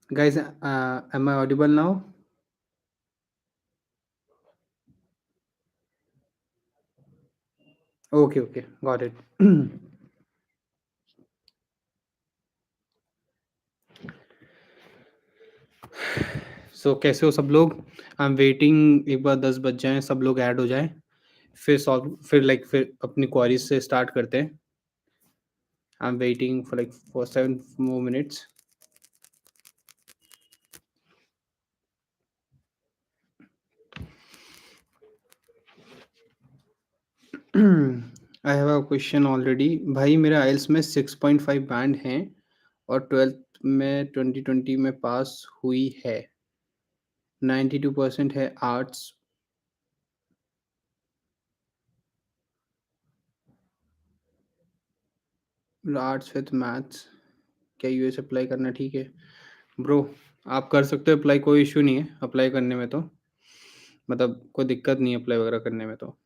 Guys, am I audible now? Okay, okay, got it. सो कैसे हो सब लोग? आई एम वेटिंग एक बार 10 बज जाएँ, सब लोग ऐड हो जाएँ, फिर अपनी क्वेरीज़ से स्टार्ट करते हैं। I am waiting for 7 more minutes. I have a question already. भाई मेरा आइल्स में 6.5 बैंड हैं और 12th में 2020 में पास हुई है। 92% है आर्ट्स। Arts with maths. क्या यूएस अप्लाई करना ठीक है? ब्रो, आप कर सकते हो अप्लाई, कोई इश्यू नहीं है अप्लाई करने में तो। मतलब कोई दिक्कत नहीं है अप्लाई वगैरह करने में तो।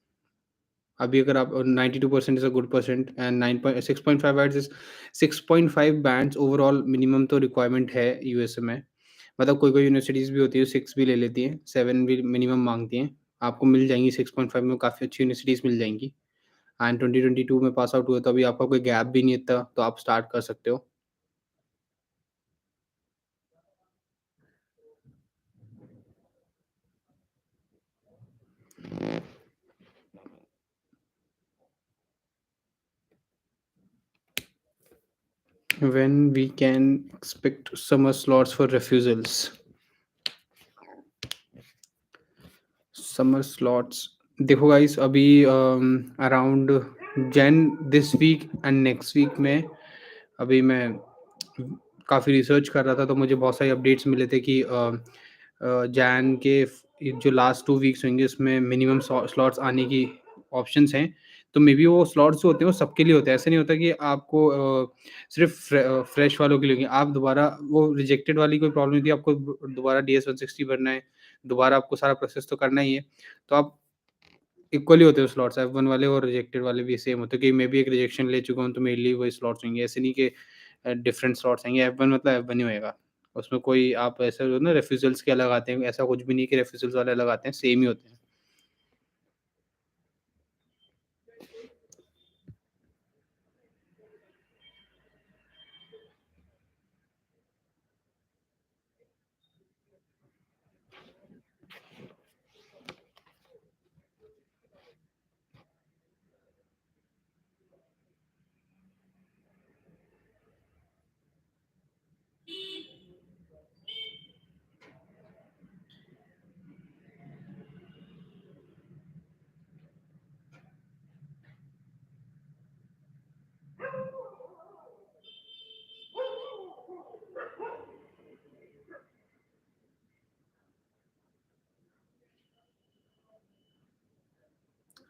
अभी अगर आप 92% is a good percent and 9.6.5 bands is 6.5 bands overall minimum तो रिक्वायरमेंट है यूएसए में। मतलब कोई-कोई यूनिवर्सिटीज़ भी होती है, 6 भी ले लेती हैं, 7 भी मिनिमम माँगती हैं। आपको मिल जाएँगी 6.5 में काफ़ी अच्छी यूनिवर्सिटीज़ मिल जाएँगी। एंड 2022 में पास आउट हुए तो अभी आपका कोई गैप भी नहीं है इतना, तो आप स्टार्ट कर सकते हो। When we can expect summer slots for refusals? Summer slots देखो गाइस, अभी अराउंड जैन this week and next week में अभी मैं काफ़ी रिसर्च कर रहा था, तो मुझे बहुत सारे अपडेट्स मिले थे कि जैन के जो लास्ट 2 वीक्स होंगे उसमें मिनिमम स्लॉट्स आने की ऑप्शंस हैं। तो मे बी वो स्लॉट्स जो होते हैं वो सबके लिए होते हैं, ऐसे नहीं होता कि आपको सिर्फ फ्रेश वालों के लिए होंगे। आप दोबारा वो रिजेक्टेड वाली कोई प्रॉब्लम नहीं थी, आपको दोबारा DS 160 भरना है, दोबारा आपको सारा प्रोसेस तो करना ही है। तो आप इक्वली होते हो स्लॉट्स, F1 वाले और रिजेक्टेड वाले भी सेम होते हैं कि मैं भी एक रिजेक्शन ले चुका हूँ, तो मेरे लिए वही स्लॉट्स होंगे। ऐसे नहीं कि डिफरेंट स्लॉट्स आएँगे, F1 मतलब F1 ही होएगा। उसमें कोई आप ऐसे हो ना रेफ्यूज़ल्स के अलग आते हैं, ऐसा कुछ भी नहीं कि रेफ्यूज़ल्स वाले अलग आते हैं, सेम ही होते हैं।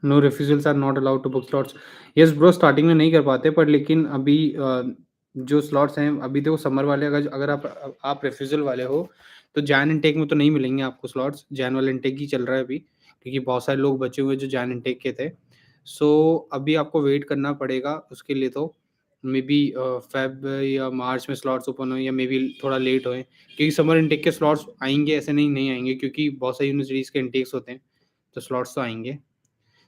No refusals are not allowed to book slots. Yes bro, starting में नहीं कर पाते, पर लेकिन अभी जो स्लॉट्स हैं अभी देखो समर वाले, अगर अगर आप रिफ्यूज़ल वाले हो, तो जैन इनटेक में तो नहीं मिलेंगे आपको स्लॉट्स। जैन वाला इनटेक ही चल रहा है अभी, क्योंकि बहुत सारे लोग बचे हुए हैं जो जैन इनटेक के थे। सो अभी आपको वेट करना पड़ेगा उसके लिए, तो मे बी फ़ेब या मार्च में स्लॉट्स ओपन हो या मे बी थोड़ा लेट होएँ, क्योंकि समर इनटेक के स्लॉट्स आएँगे, ऐसे नहीं आएँगे, क्योंकि बहुत सारी यूनिवर्सिटीज़ के इनटेक्स होते हैं, तो स्लॉट्स तो आएँगे।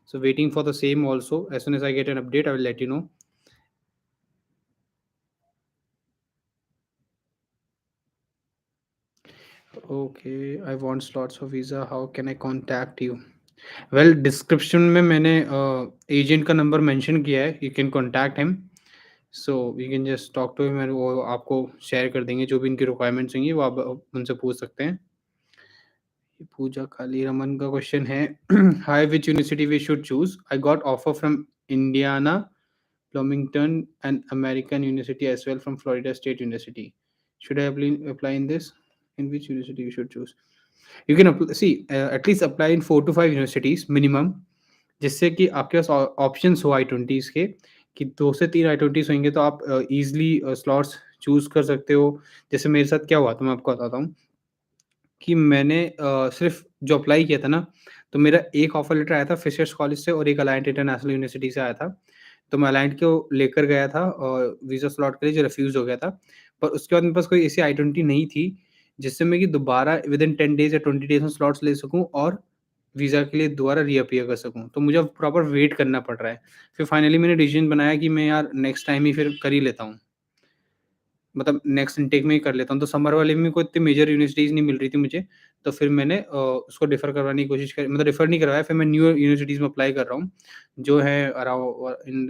So waiting for the same also. As soon as I get an update, I will let you know. Okay, I want slots for visa. How can I contact you? Well, description में मैंने agent का number mention किया है. You can contact him. So you can just talk to him and वो आपको share कर देंगे जो भी इनकी रिक्वायरमेंट्स होंगी, वो आप उनसे पूछ सकते हैं। पूजा काली रमन का क्वेश्चन है, hi which university we should choose? I got offer from Indiana, Bloomington, and American University as well from Florida State University. Should I apply in this? In which university you should choose? You can see at least apply in 4 to 5 universities minimum, जिससे कि आपके पास options हो आई-20s के, कि 2 से 3 आई-20s होंगे तो आप ईज़िली स्लॉट्स चूज़ कर सकते हो। जैसे मेरे साथ क्या हुआ था, मैं आपको बताता हूँ कि मैंने सिर्फ़ जो अप्लाई किया था ना, तो मेरा एक ऑफ़र लेटर आया था फिशर्स कॉलेज से और एक अलायंट इंटरनेशनल यूनिवर्सिटी से आया था। तो मैं अलायंट को लेकर गया था वीज़ा स्लॉट के लिए, जो रिफ्यूज़ हो गया था। पर उसके बाद मेरे पास कोई ऐसी आई-20 नहीं थी जिससे मैं कि दोबारा विदिन 10 डेज़ या 20 डेज़ में स्लॉट्स ले सकूँ और वीज़ा के लिए दोबारा रीअपीयर कर सकूँ। तो मुझे अब प्रॉपर वेट करना पड़ रहा है। फिर फाइनली मैंने डिसीज़न बनाया कि मैं यार नेक्स्ट टाइम ही फिर कर ही लेता हूँ। मतलब नेक्स्ट इनटेक में ही कर लेता हूँ। तो समर वाले में कोई इतनी मेजर यूनिवर्सिटीज़ नहीं मिल रही थी मुझे, तो फिर मैंने उसको डिफ़र करवाने की कोशिश करी, मतलब डिफ़र नहीं करवाया, फिर मैं न्यू यूनिवर्सिटीज़ में अप्लाई कर रहा हूँ, जो है इन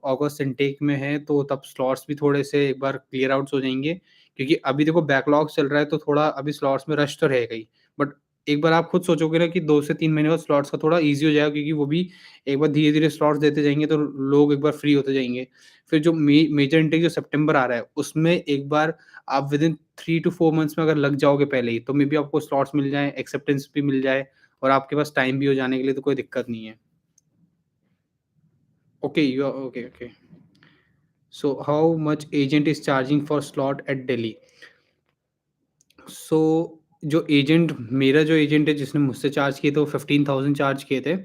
अगस्त इनटेक में है, तो तब स्लॉट्स भी थोड़े से एक बार क्लियर आउट्स हो जाएँगे, क्योंकि अभी देखो बैकलॉग चल रहा है, तो थोड़ा अभी स्लॉट्स में रश तो रहेगा ही। बट एक बार आप खुद सोचोगे ना कि 2 से 3 महीने बाद स्लॉट्स का थोड़ा ईज़ी हो जाएगा, क्योंकि वो भी एक बार धीरे-धीरे स्लॉट्स देते जाएँगे, तो लोग एक बार फ्री होते जाएँगे। फिर जो मेजर इनटेक जो सितंबर आ रहा है, उसमें एक बार आप विदिन 3 टू 4 मंथ्स में अगर लग जाओगे पहले ही, तो मे बी आपको स्लॉट्स मिल जाएँ, एक्सेप्टेंस भी मिल जाए और आपके पास टाइम भी हो जाने के लिए, तो कोई दिक्कत नहीं है। Okay, you are okay, okay. So how much agent is charging for slot at Delhi? So जो एजेंट मेरा जो एजेंट है जिसने मुझसे चार्ज किए थे, वो 15,000 चार्ज किए थे।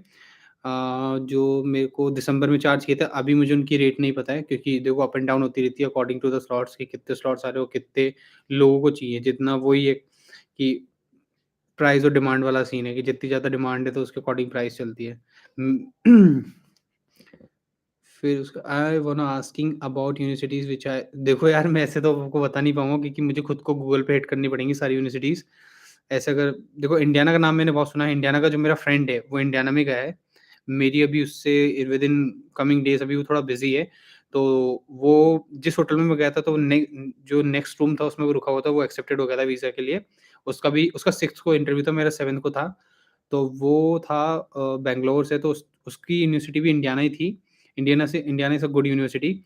जो मेरे को दिसंबर में चार्ज किए थे, अभी मुझे उनकी रेट नहीं पता है, क्योंकि देखो अप एंड डाउन होती रहती है अकॉर्डिंग टू द स्लॉट्स, कि कितने स्लॉट्स आ रहे हो, कितने लोगों को चाहिए। जितना वही है कि प्राइस और डिमांड वाला सीन है, कि जितनी ज़्यादा डिमांड है तो उसके अकॉर्डिंग प्राइस चलती है। फिर उसका आई वाना asking about universities which I, देखो यार मैं ऐसे तो आपको बता नहीं पाऊँगा, क्योंकि मुझे खुद को गूगल पे हिट करनी पड़ेंगी सारी यूनिवर्सिटीज़। ऐसे अगर देखो, इंडियाना का नाम मैंने बहुत सुना है, इंडियाना का जो मेरा फ्रेंड है वो इंडियाना में गया है। मेरी अभी उससे विदिन कमिंग डेज़ अभी वो थोड़ा बिज़ी है। तो वो जिस होटल में मैं गया था, तो जो नेक्स्ट रूम था उसमें वो रुका हुआ था, वो एक्सेप्टेड हो गया था वीज़ा के लिए। उसका 6th को इंटरव्यू था, मेरा 7th को था। तो वो था बैंगलोर से, तो उसकी यूनिवर्सिटी भी इंडियाना ही थी। Indiana is a good university.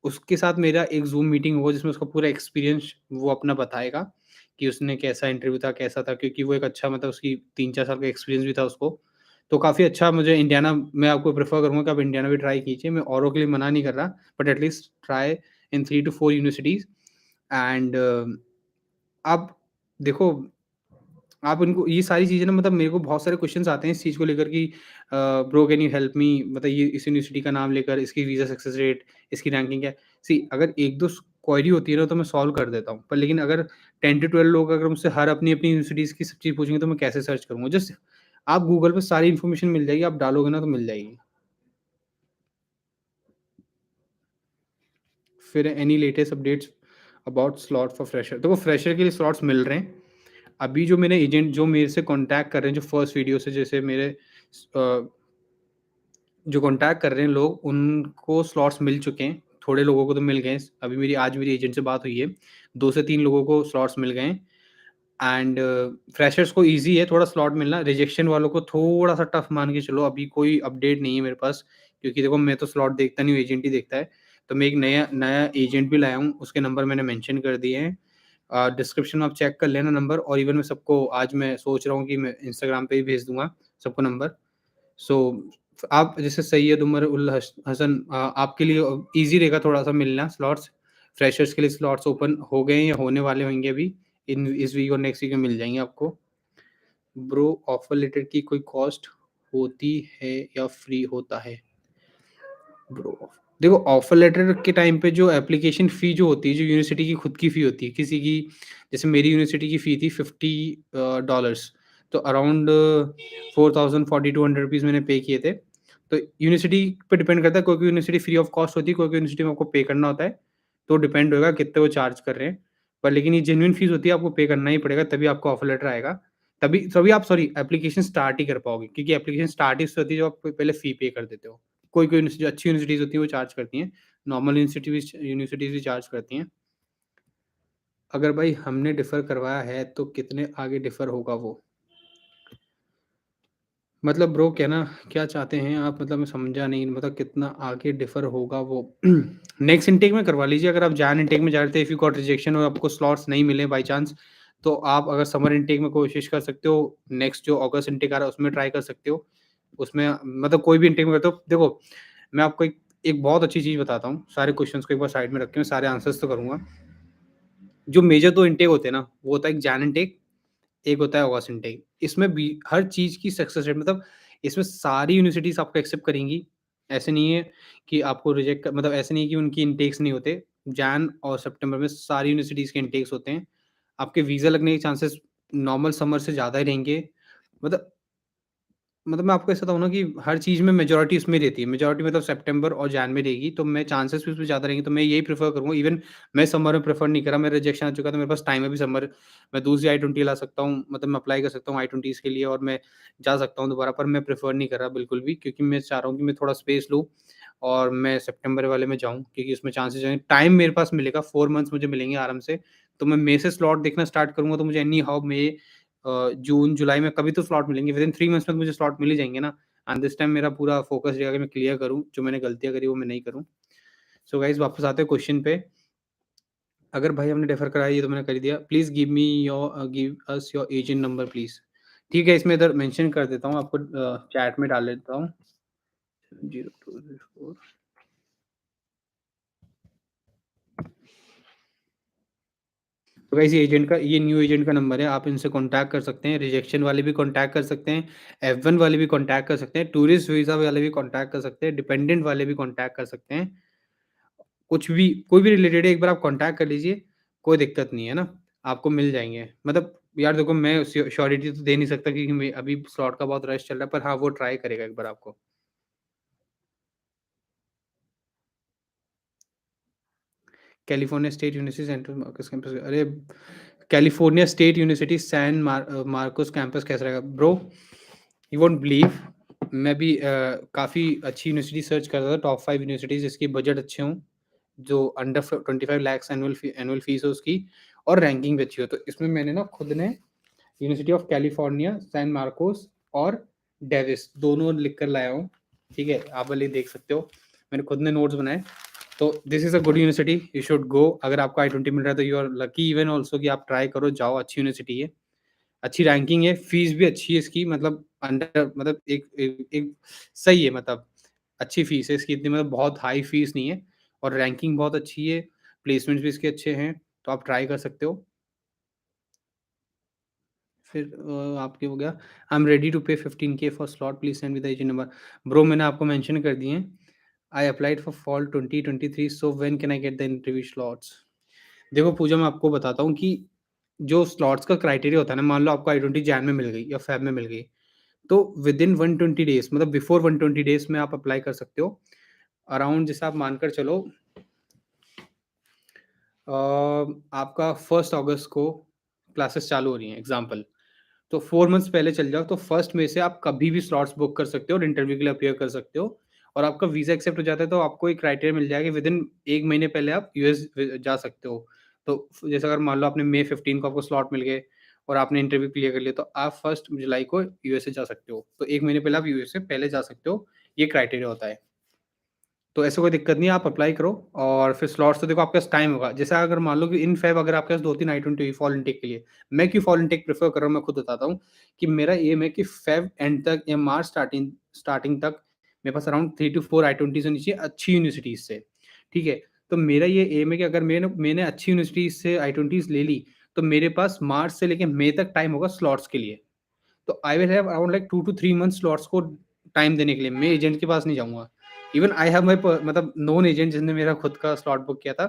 उसके साथ मेरा एक ज़ूम मीटिंग हुआ, जिसमें उसका पूरा एक्सपीरियंस वो अपना बताएगा कि उसने कैसा इंटरव्यू था, कैसा था, क्योंकि वो एक अच्छा, मतलब उसकी 3-4 साल का एक्सपीरियंस भी था उसको। तो काफ़ी अच्छा, मुझे इंडियाना मैं आपको प्रेफ़र करूँगा कि आप इंडियाना भी ट्राई कीजिए। मैं औरों के लिए मना नहीं कर रहा, but at least try in 3 to 4 universities. And आप देखो, आप उनको ये सारी चीज़ें ना, मतलब मेरे को बहुत सारे क्वेश्चन्स आते हैं इस चीज़ को लेकर कि bro can you help me, मतलब ये इस यूनिवर्सिटी का नाम लेकर, इसकी वीज़ा सक्सेस रेट, इसकी रैंकिंग क्या है? सी, अगर 1-2 क्वेरी होती है ना, तो मैं सॉल्व कर देता हूँ। पर लेकिन अगर 10 टू 12 लोग अगर मुझसे हर अपनी-अपनी यूनिवर्सिटीज़ की सब चीज़ पूछेंगे, तो मैं कैसे सर्च करूँगा? जस्ट आप गूगल पे सारी इन्फॉर्मेशन मिल जाएगी, आप डालोगे ना तो मिल जाएगी। फिर any latest updates about slot for fresher? देखो, फ्रेशर के लिए स्लॉट्स मिल रहे हैं। अभी जो मेरे एजेंट जो मेरे से कॉन्टैक्ट कर रहे हैं, जो फर्स्ट वीडियो से, जैसे मेरे अ, जो कॉन्टैक्ट कर रहे हैं लोग, उनको स्लॉट्स मिल चुके हैं। थोड़े लोगों को तो मिल गए हैं। अभी आज मेरी एजेंट से बात हुई है। 2 से 3 लोगों को स्लॉट्स मिल गए हैं। एंड फ्रेशर्स को ईज़ी है थोड़ा स्लॉट मिलना। रिजेक्शन वालों को थोड़ा-सा टफ मान के चलो, अभी कोई अपडेट नहीं है मेरे पास, क्योंकि देखो मैं तो स्लॉट देखता नहीं हूँ, एजेंट ही देखता है। तो मैं एक नया नया एजेंट भी लाया हूँ, उसके नंबर मैंने मेंशन कर दिए हैं। डिस्क्रिप्शन में आप चेक कर लेना नंबर, और इवन मैं सबको आज मैं सोच रहा हूँ कि मैं इंस्टाग्राम पे ही भेज दूँगा सबको नंबर। सो आप जैसे सैयद उमर उल हसन, आपके लिए ईज़ी रहेगा थोड़ा-सा मिलना स्लॉट्स। फ्रेशर्स के लिए स्लॉट्स ओपन हो गए हैं या होने वाले होंगे अभी। इन इस वीक और नेक्स्ट वीक में मिल जाएँगे आपको। ब्रो, ऑफर लेटर की कोई कॉस्ट होती है या फ्री होता है? ब्रो, देखो ऑफर लेटर के टाइम पे जो एप्लीकेशन फ़ी जो होती है, जो यूनिवर्सिटी की खुद की फ़ी होती है, किसी की, जैसे मेरी यूनिवर्सिटी की फ़ी थी $50 डॉलर्स, तो अराउंड 4,000 ₹4,200 मैंने पे किए थे। तो यूनिवर्सिटी पे डिपेंड करता है, कोई-कोई यूनिवर्सिटी फ्री ऑफ कॉस्ट होती है, कोई-कोई यूनिवर्सिटी में आपको पे करना होता है, तो डिपेंड होएगा कितने वो चार्ज कर रहे हैं। पर लेकिन ये जेन्युइन फ़ीस होती है, आपको पे करना ही पड़ेगा, तभी आपको ऑफर लेटर आएगा। तभी तभी आप सॉरी एप्लीकेशन स्टार्ट ही कर पाओगे, क्योंकि एप्लीकेशन स्टार्ट ही उससे होती है जब आप पहले फ़ी पे कर देते हो। कोई-कोई यूनिवर्सिटी, अच्छी यूनिवर्सिटीज़ होती हैं, वो चार्ज करती हैं। नॉर्मल यूनिवर्सिटीज़ भी चार्ज करती हैं। अगर भाई हमने डिफ़र करवाया है, तो कितने आगे डिफ़र होगा वो? मतलब ब्रो कहना क्या चाहते हैं आप? मतलब मैं समझा नहीं, मतलब कितना आगे डिफ़र होगा वो? नेक्स्ट इनटेक में करवा लीजिए, अगर आप जैन इनटेक में जा रहे थे, इफ यू गॉट रिजेक्शन और आपको स्लॉट्स नहीं मिले बाय चांस, तो आप अगर समर इनटेक में कोशिश कर सकते हो, नेक्स्ट जो अगस्त इनटेक आ रहा है उसमें ट्राई कर सकते हो। उसमें मतलब कोई भी इनटेक में करते हो, देखो मैं आपको एक एक बहुत अच्छी चीज़ बताता हूँ, सारे क्वेश्चन्स को एक बार साइड में रख के मैं सारे आंसर्स तो करूँगा। जो मेजर 2 इनटेक होते हैं ना, वो होता है एक जैन इनटेक, एक होता है ऑगस्ट इनटेक। इसमें भी हर चीज़ की सक्सेस रेट, मतलब इसमें सारी यूनिवर्सिटीज़ आपको एक्सेप्ट करेंगी। ऐसे नहीं है कि आपको मतलब ऐसे नहीं है कि उनकी इनटेक्स नहीं होते। जैन और सितंबर में सारी यूनिवर्सिटीज़ के इनटेक्स होते हैं। आपके वीज़ा लगने के चांसेस नॉर्मल समर से ज़्यादा ही रहेंगे। मतलब मैं आपको ऐसा बताऊँ ना कि हर चीज़ में मेजॉरिटी इसमें रहती है। मेजॉरिटी मतलब सितंबर और जैन में रहेगी, तो मैं चांसेस भी उसमें ज़्यादा रहेंगे, तो मैं यही प्रेफ़र करूँगा। इवन मैं समर में प्रेफ़र नहीं करा, मेरा रिजेक्शन आ चुका था, मेरे पास टाइम है अभी समर। मैं दूसरी आई-20 ला सकता हूँ, मतलब मैं अप्लाई कर सकता हूँ आई-20s के लिए और मैं जा सकता हूँ दोबारा, पर मैं प्रेफ़र नहीं कर रहा बिल्कुल भी, क्योंकि मैं चाह रहा हूँ कि मैं थोड़ा स्पेस लूँ और मैं सितंबर वाले में जाऊँ, क्योंकि उसमें चांसेस हैं, टाइम मेरे पास मिलेगा, 4 मंथ्स मुझे मिलेंगे आराम से। तो मैं मई से स्लॉट देखना स्टार्ट करूँगा, तो मुझे एनी हाउ मई जून, जुलाई में कभी तो स्लॉट मिलेंगे, विदिन 3 मंथ्स में तो मुझे स्लॉट मिल ही जाएँगे ना। एंड दिस टाइम मेरा पूरा फ़ोकस रहेगा कि मैं क्लियर करूँ, जो मैंने गलतियाँ करी वो मैं नहीं करूँ। सो गाइज़ वापस आते हैं क्वेश्चन पे। अगर भाई हमने रेफ़र कराया ये तो मैंने कर ही दिया। Please give us your agent number please. ठीक है, इसमें इधर मेंशन कर देता हूँ आपको चैट में डाल देता हूँ। 0204। तो गाइस ये न्यू एजेंट का नंबर है, आप इनसे कॉन्टैक्ट कर सकते हैं, रिजेक्शन वाले भी कॉन्टैक्ट कर सकते हैं, F1 वाले भी कॉन्टैक्ट कर सकते हैं, टूरिस्ट वीज़ा वाले भी कॉन्टैक्ट कर सकते हैं, डिपेंडेंट वाले भी कॉन्टैक्ट कर सकते हैं। कुछ भी कोई भी रिलेटेड है एक बार आप कॉन्टैक्ट कर लीजिए, कोई दिक्कत नहीं है ना, आपको मिल जाएँगे। मतलब यार देखो मैं श्योरिटी तो दे नहीं सकता क्योंकि मैं अभी स्लॉट का बहुत रश चल रहा है, पर हाँ, वो ट्राई करेगा एक बार आपको। California State University Central Marcos campus अरे! California State University Marcos campus कैसा रहेगा? ब्रो, यू वोंट बिलीव मैं भी काफ़ी अच्छी यूनिवर्सिटी सर्च कर रहा था, टॉप 5 यूनिवर्सिटीज़ जिसकी बजट अच्छे हों, जो अंडर 25 लैक्स एनुअल फीस हो उसकी और रैंकिंग भी अच्छी हो। तो इसमें मैंने ना खुद ने university of California, San Marcos और डेविस दोनों लिख कर लाया हूँ। ठीक है? आप वाले देख सकते हो। मैंने खुद ने नोट्स बनाए। तो this is a good university, you should go. अगर आपको आई-20 मिल रहा है तो you are lucky even also कि आप ट्राई करो, जाओ, अच्छी यूनिवर्सिटी है। अच्छी रैंकिंग है, फीस भी अच्छी है इसकी, मतलब अंडर मतलब एक एक एक सही है, मतलब अच्छी फीस है इसकी, इतनी मतलब बहुत हाई फीस नहीं है और रैंकिंग बहुत अच्छी है, प्लेसमेंट्स भी इसके अच्छे हैं, तो आप ट्राई कर सकते हो। फिर आपके हो गया, आई एम रेडी टू पे 15K for slot, please send with the agent number. Bro मैंने आपको मेंशन कर दिए हैं। I applied for fall 2023 so when can I get the interview slots? देखो पूजा मैं आपको बताता हूँ कि जो स्लॉट्स का क्राइटेरिया होता है ना, मान लो आपको आई-20 जैन में मिल गई या फ़ेब में मिल गई, तो विदिन 120 डेज़ मतलब बिफोर 120 डेज़ में आप अप्लाई कर सकते हो। अराउंड जैसे आप मानकर चलो आपका 1 अगस्त को क्लासेस चालू हो रही हैं एग्ज़ाम्पल, तो 4 मंथ्स पहले चल जाओ तो फर्स्ट में से आप कभी भी स्लॉट्स बुक कर सकते हो और इंटरव्यू के लिए अपीयर कर सकते हो और आपका वीज़ा एक्सेप्ट हो जाता है तो आपको एक क्राइटेरिया मिल जाएगा विदिन 1 महीने पहले आप यूएस जा सकते हो। तो जैसे अगर मान लो आपने मई 15 को आपको स्लॉट मिल गए और आपने इंटरव्यू क्लियर कर लिया तो आप 1 जुलाई को यूएसए जा सकते हो। तो 1 महीने पहले आप यूएसए पहले जा सकते हो, ये क्राइटेरिया होता है। तो ऐसा कोई दिक्कत नहीं है, आप अप्लाई करो और फिर स्लॉट्स तो देखो आपके पास टाइम होगा। जैसे अगर मान लो कि इन फेब अगर आपके पास 2-3 आई-20 हुई फॉल इनटेक के लिए, मैं क्यों फॉल इनटेक प्रेफ़र कर रहा हूँ, मैं खुद बताता हूँ कि मेरा एम है कि फेब एंड तक या मार्च स्टार्टिंग स्टार्टिंग तक मेरे पास अराउंड 3 टू 4 आई-20s होनी चाहिए अच्छी यूनिवर्सिटीज़ से, ठीक है? तो मेरा ये एम है कि अगर मैंने मैंने अच्छी यूनिवर्सिटीज़ से आई-20s ले ली, तो मेरे पास मार्च से लेके मई तक टाइम होगा स्लॉट्स के लिए। तो I will have around like 2 to 3 months slots को टाइम देने के लिए, मैं एजेंट के पास नहीं जाऊँगा। इवन आई हैव माय प मतलब नोन एजेंट जिसने मेरा खुद का स्लॉट बुक किया था।